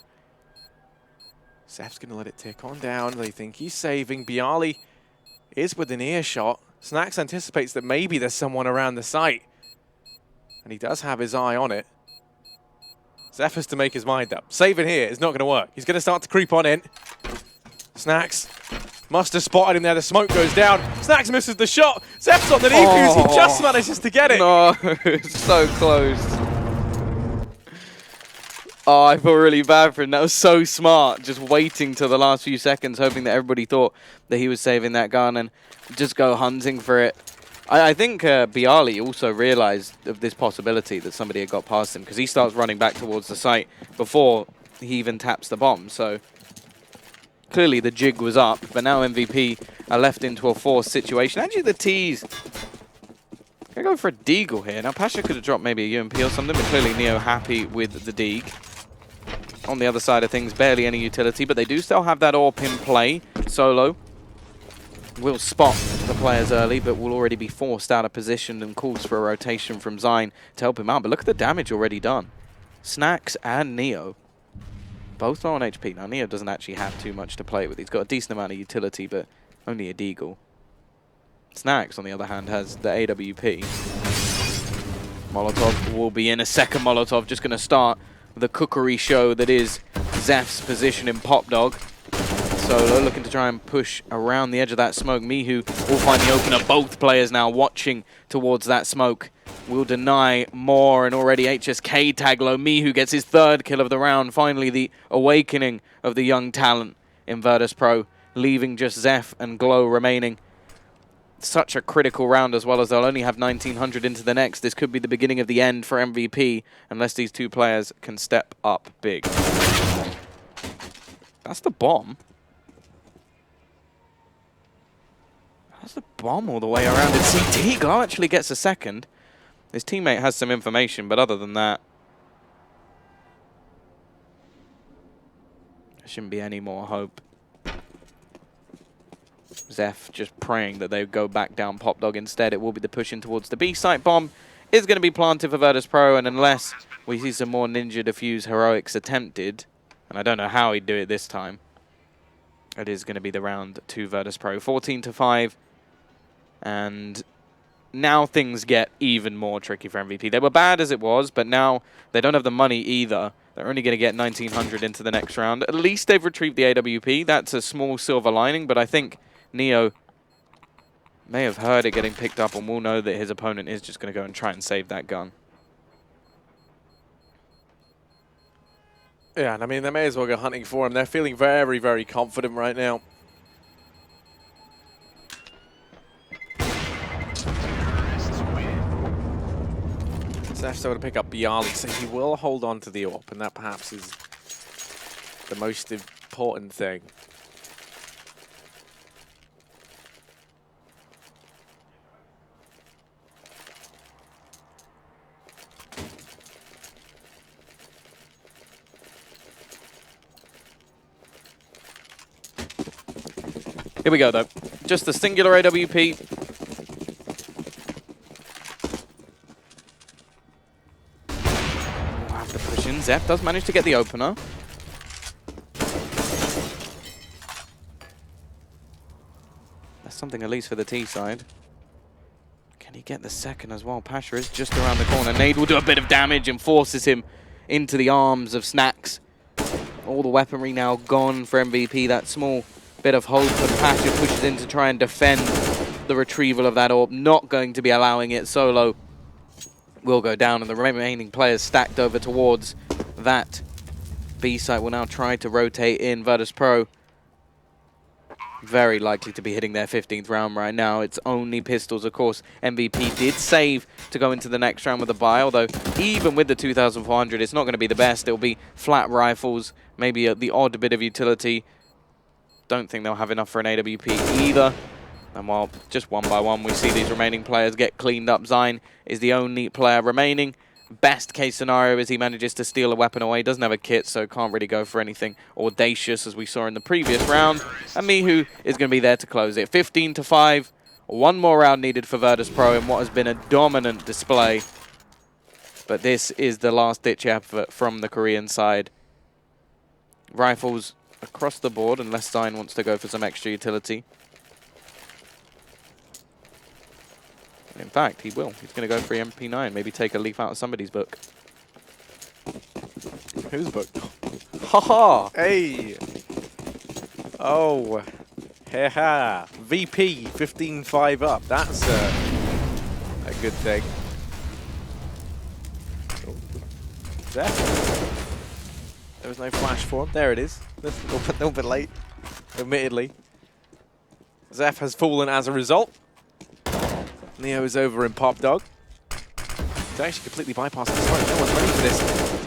S4: Zeph's going to let it tick on down. They think he's saving. Bialy is within earshot. Snacks anticipates that maybe there's someone around the site. And he does have his eye on it. Zeph has to make his mind up. Saving here is not going to work. He's going to start to creep on in. Snacks must have spotted him there. The smoke goes down. Snacks misses the shot. Zeph's on the defuse. He just manages to get it.
S3: No, so close. Oh, I feel really bad for him. That was so smart. Just waiting till the last few seconds, hoping that everybody thought that he was saving that gun and just go hunting for it. I think Bialy also realized of this possibility that somebody had got past him, because he starts running back towards the site before he even taps the bomb. So clearly the jig was up, but now MVP are left into a forced situation. Actually, the T's gonna go for a deagle here. Now, Pasha could have dropped maybe a UMP or something, but clearly Neo happy with the deag. On the other side of things, barely any utility, but they do still have that AWP in play. Solo will spot the players early, but will already be forced out of position and calls for a rotation from Zine to help him out. But look at the damage already done. Snacks and Neo, both low on HP. Now, Neo doesn't actually have too much to play with. He's got a decent amount of utility, but only a deagle. Snacks, on the other hand, has the AWP. Molotov will be in. A second Molotov, just going to start the cookery show that is Zeph's position in Pop Dog. Solo looking to try and push around the edge of that smoke. Mihu will find the opener. Both players now watching towards that smoke. Will deny more, and already HSK tag low. Mihu gets his 3rd kill of the round. Finally, the awakening of the young talent in Virtus.pro, leaving just Zeph and Glow remaining. Such a critical round, as well as they'll only have 1900 into the next. This could be the beginning of the end for MVP, unless these two players can step up big. That's the bomb. That's the bomb all the way around. And CT Glow actually gets a 2nd. His teammate has some information, but other than that, there shouldn't be any more hope. Zeph just praying that they go back down Pop Dog instead. It will be the push in towards the B site. Bomb is going to be planted for Virtus.pro, and unless we see some more Ninja Defuse heroics attempted, and I don't know how he'd do it this time, it is going to be the round to Virtus.pro. 14-5, and now things get even more tricky for MVP. They were bad as it was, but now they don't have the money either. They're only going to get 1900 into the next round. At least they've retrieved the AWP. That's a small silver lining, but I think Neo may have heard it getting picked up and will know that his opponent is just going to go and try and save that gun.
S4: Yeah, and I mean, they may as well go hunting for him. They're feeling very, very confident right now. Zeph's able to pick up Bialy, so he will hold on to the AWP, and that perhaps is the most important thing.
S3: Here we go, though. Just the singular AWP. We'll have to push in. Zeph does manage to get the opener. That's something at least for the T side. Can he get the 2nd as well? Pasha is just around the corner. Nade will do a bit of damage and forces him into the arms of Snacks. All the weaponry now gone for MVP. That small bit of hope, and Pasha pushes in to try and defend the retrieval of that AWP. Not going to be allowing it. Solo will go down, and the remaining players stacked over towards that B site will now try to rotate in. Virtus.pro very likely to be hitting their 15th round right now. It's only pistols, of course. MVP did save to go into the next round with a buy, although even with the 2400, it's not going to be the best. It'll be flat rifles, maybe the odd bit of utility. Don't think they'll have enough for an AWP either. And while just one by one we see these remaining players get cleaned up, Zyne is the only player remaining. Best case scenario is he manages to steal a weapon away. Doesn't have a kit, so can't really go for anything audacious as we saw in the previous round. And Mihu is going to be there to close it. 15-5. One more round needed for Virtus.pro in what has been a dominant display. But this is the last-ditch effort from the Korean side. Rifles across the board, unless Zyne wants to go for some extra utility. In fact, he will. He's going to go for MP9, maybe take a leaf out of somebody's book.
S4: Whose book?
S3: Ha-ha!
S4: Hey! Oh. Ha-ha. VP, 15-5 up. That's a good thing. Zeph. There was no flash for him. There it is. A little bit late, admittedly. Zeph has fallen as a result. Neo is over in Pop Dog. He's actually completely bypassing the smoke. No one's ready for this.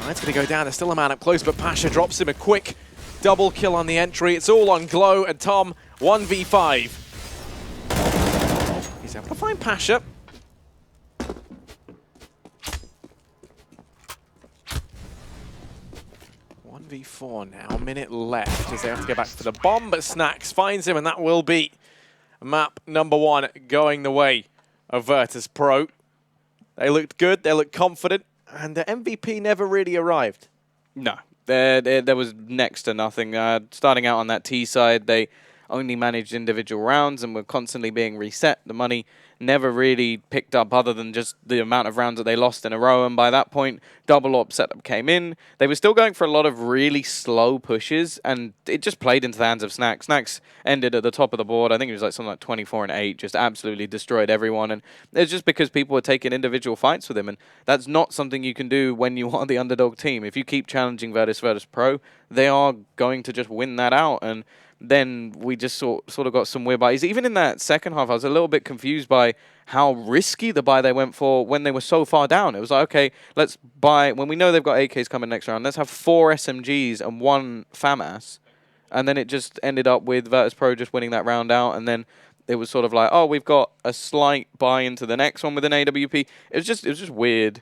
S4: It's going to go down. There's still a man up close, but Pasha drops him a quick double kill on the entry. It's all on Glow and Tom. 1v5. He's able to find Pasha. V4 now, a minute left as they have to go back for the bomb, but Snacks finds him, and that will be map number 1 going the way of Virtus.pro. They looked good, they looked confident, and the MVP never really arrived.
S3: No, there was next to nothing. Starting out on that T side, they only managed individual rounds and were constantly being reset. The money never really picked up other than just the amount of rounds that they lost in a row. And by that point, double AWP setup came in. They were still going for a lot of really slow pushes, and it just played into the hands of Snax. Snax ended at the top of the board. I think it was like something like 24-8, just absolutely destroyed everyone. And it's just because people were taking individual fights with him, and that's not something you can do when you are the underdog team. If you keep challenging Virtus.pro, they are going to just win that out. And then we just sort of got some weird buys. Even in that second half, I was a little bit confused by how risky the buy they went for when they were so far down. It was like, okay, let's buy, when we know they've got AKs coming next round, let's have 4 SMGs and 1 FAMAS. And then it just ended up with Virtus.pro just winning that round out. And then it was sort of like, oh, we've got a slight buy into the next one with an AWP. It was just weird.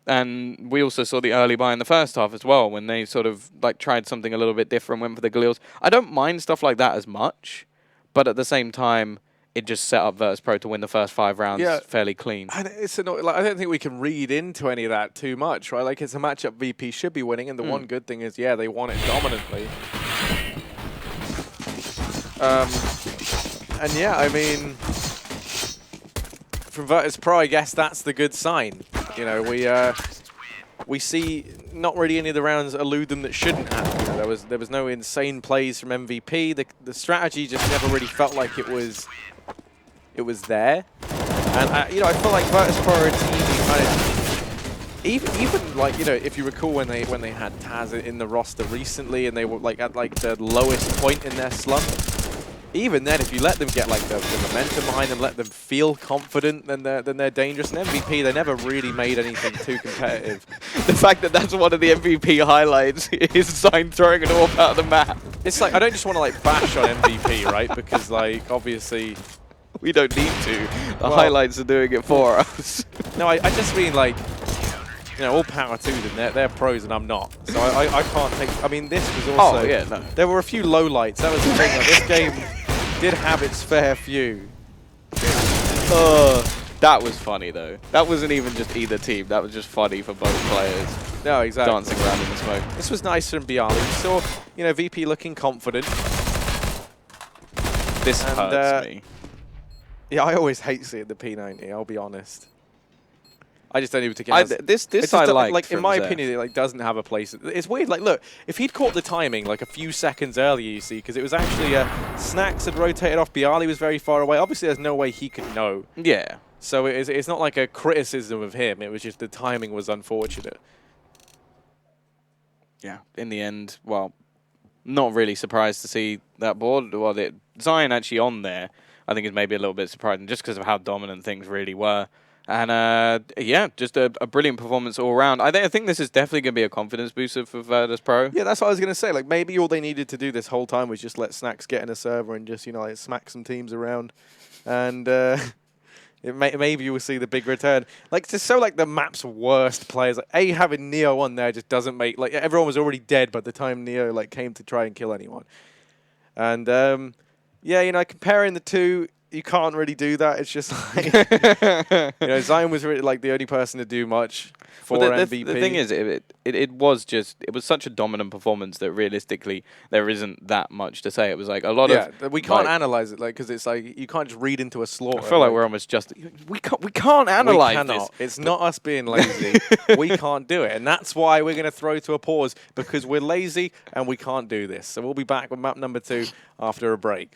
S3: And we also saw the early buy in the first half as well, when they sort of like tried something a little bit different, went for the Galils. I don't mind stuff like that as much, but at the same time, it just set up Virtus.pro to win the first 5 rounds fairly clean.
S4: And it's annoying. Like, I don't think we can read into any of that too much, right? Like, it's a matchup VP should be winning, and the one good thing is, yeah, they won it dominantly. And yeah, I mean, from Virtus.pro, I guess that's the good sign. You know, we see not really any of the rounds elude them that shouldn't happen. You know, there was no insane plays from MVP. The strategy just never really felt like it was there. And you know, I feel like Virtus.pro are a team who kind of even like, you know, if you recall when they had Taz in the roster recently and they were like at like the lowest point in their slump. Even then, if you let them get like the momentum behind them, let them feel confident, then they're dangerous. And MVP, they never really made anything too competitive.
S3: The fact that that's one of the MVP highlights is Sign throwing an AWP out of the map.
S4: It's like, I don't just want to like bash on MVP, right? Because like, obviously,
S3: we don't need to. The highlights are doing it for us.
S4: No, I just mean like, you know, all power to them. They're pros and I'm not. So I can't think. I mean, this was also.
S3: Oh, yeah, no.
S4: There were a few lowlights. That was the thing. Like, this game did have its fair few.
S3: That was funny, though. That wasn't even just either team. That was just funny for both players.
S4: No, exactly.
S3: Dancing around in the smoke.
S4: This was nice from Bialy. We saw, you know, VP looking confident.
S3: This hurts me.
S4: Yeah, I always hate seeing the P90, I'll be honest. I just don't even take it.
S3: This I
S4: like in my opinion, it like doesn't have a place. It's weird. Like, look, if he'd caught the timing like a few seconds earlier, you see, because it was actually Snax had rotated off. Bialy was very far away. Obviously, there's no way he could know.
S3: Yeah.
S4: So it's not like a criticism of him. It was just the timing was unfortunate.
S3: Yeah. In the end, well, not really surprised to see that board. Well, Zion actually on there, I think is maybe a little bit surprising just because of how dominant things really were. And yeah, just a brilliant performance all around. I think this is definitely going to be a confidence booster for Virtus.pro.
S4: Yeah, that's what I was going to say. Like, maybe all they needed to do this whole time was just let Snax get in a server and just, you know, like, smack some teams around. And maybe you will see the big return. Like, just so, like, the map's worst players. Like, having Neo on there just doesn't make... Like, everyone was already dead by the time Neo, like, came to try and kill anyone. And, yeah, you know, comparing the two... You can't really do that. It's just like, you know, Zion was really like the only person to do much for MVP.
S3: The thing is, it was such a dominant performance that realistically there isn't that much to say. It was like a lot of
S4: we can't analyze it, like, because it's like you can't just read into a slaughter.
S3: I feel like we're almost just we can't analyze this.
S4: It's not us being lazy. We can't do it, and that's why we're going to throw to a pause because we're lazy and we can't do this. So we'll be back with map number 2 after a break.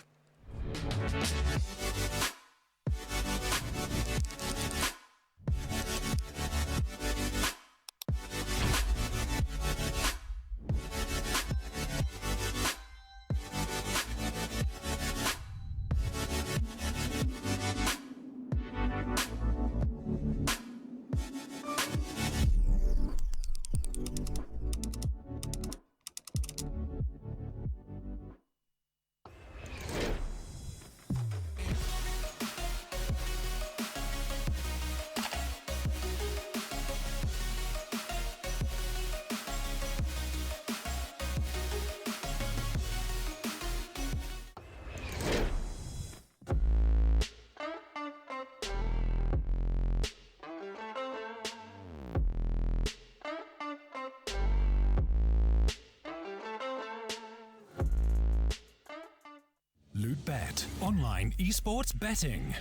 S1: Bet, online esports betting.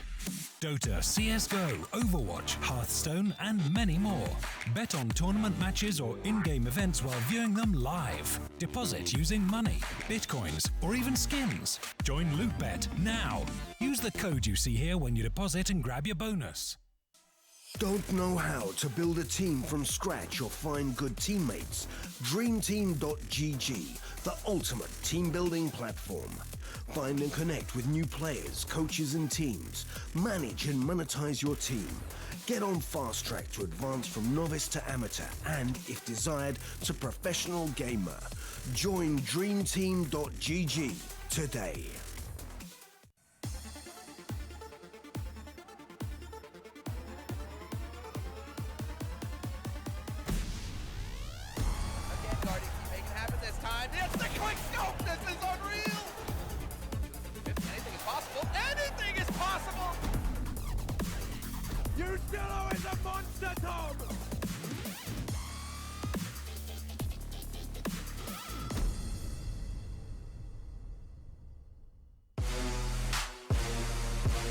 S1: Dota, CSGO, Overwatch, Hearthstone, and many more. Bet on tournament matches or in-game events while viewing them live. Deposit using money, bitcoins, or even skins. Join LootBet now. Use the code you see here when you deposit and grab your bonus.
S2: Don't know how to build a team from scratch or find good teammates? DreamTeam.GG, the ultimate team building platform. Find and connect with new players, coaches and teams. Manage and monetize your team. Get on fast track to advance from novice to amateur and, if desired, to professional gamer. Join DreamTeam.GG today.
S8: Again, Guardian, keep making it happen this time. It's the quick scope!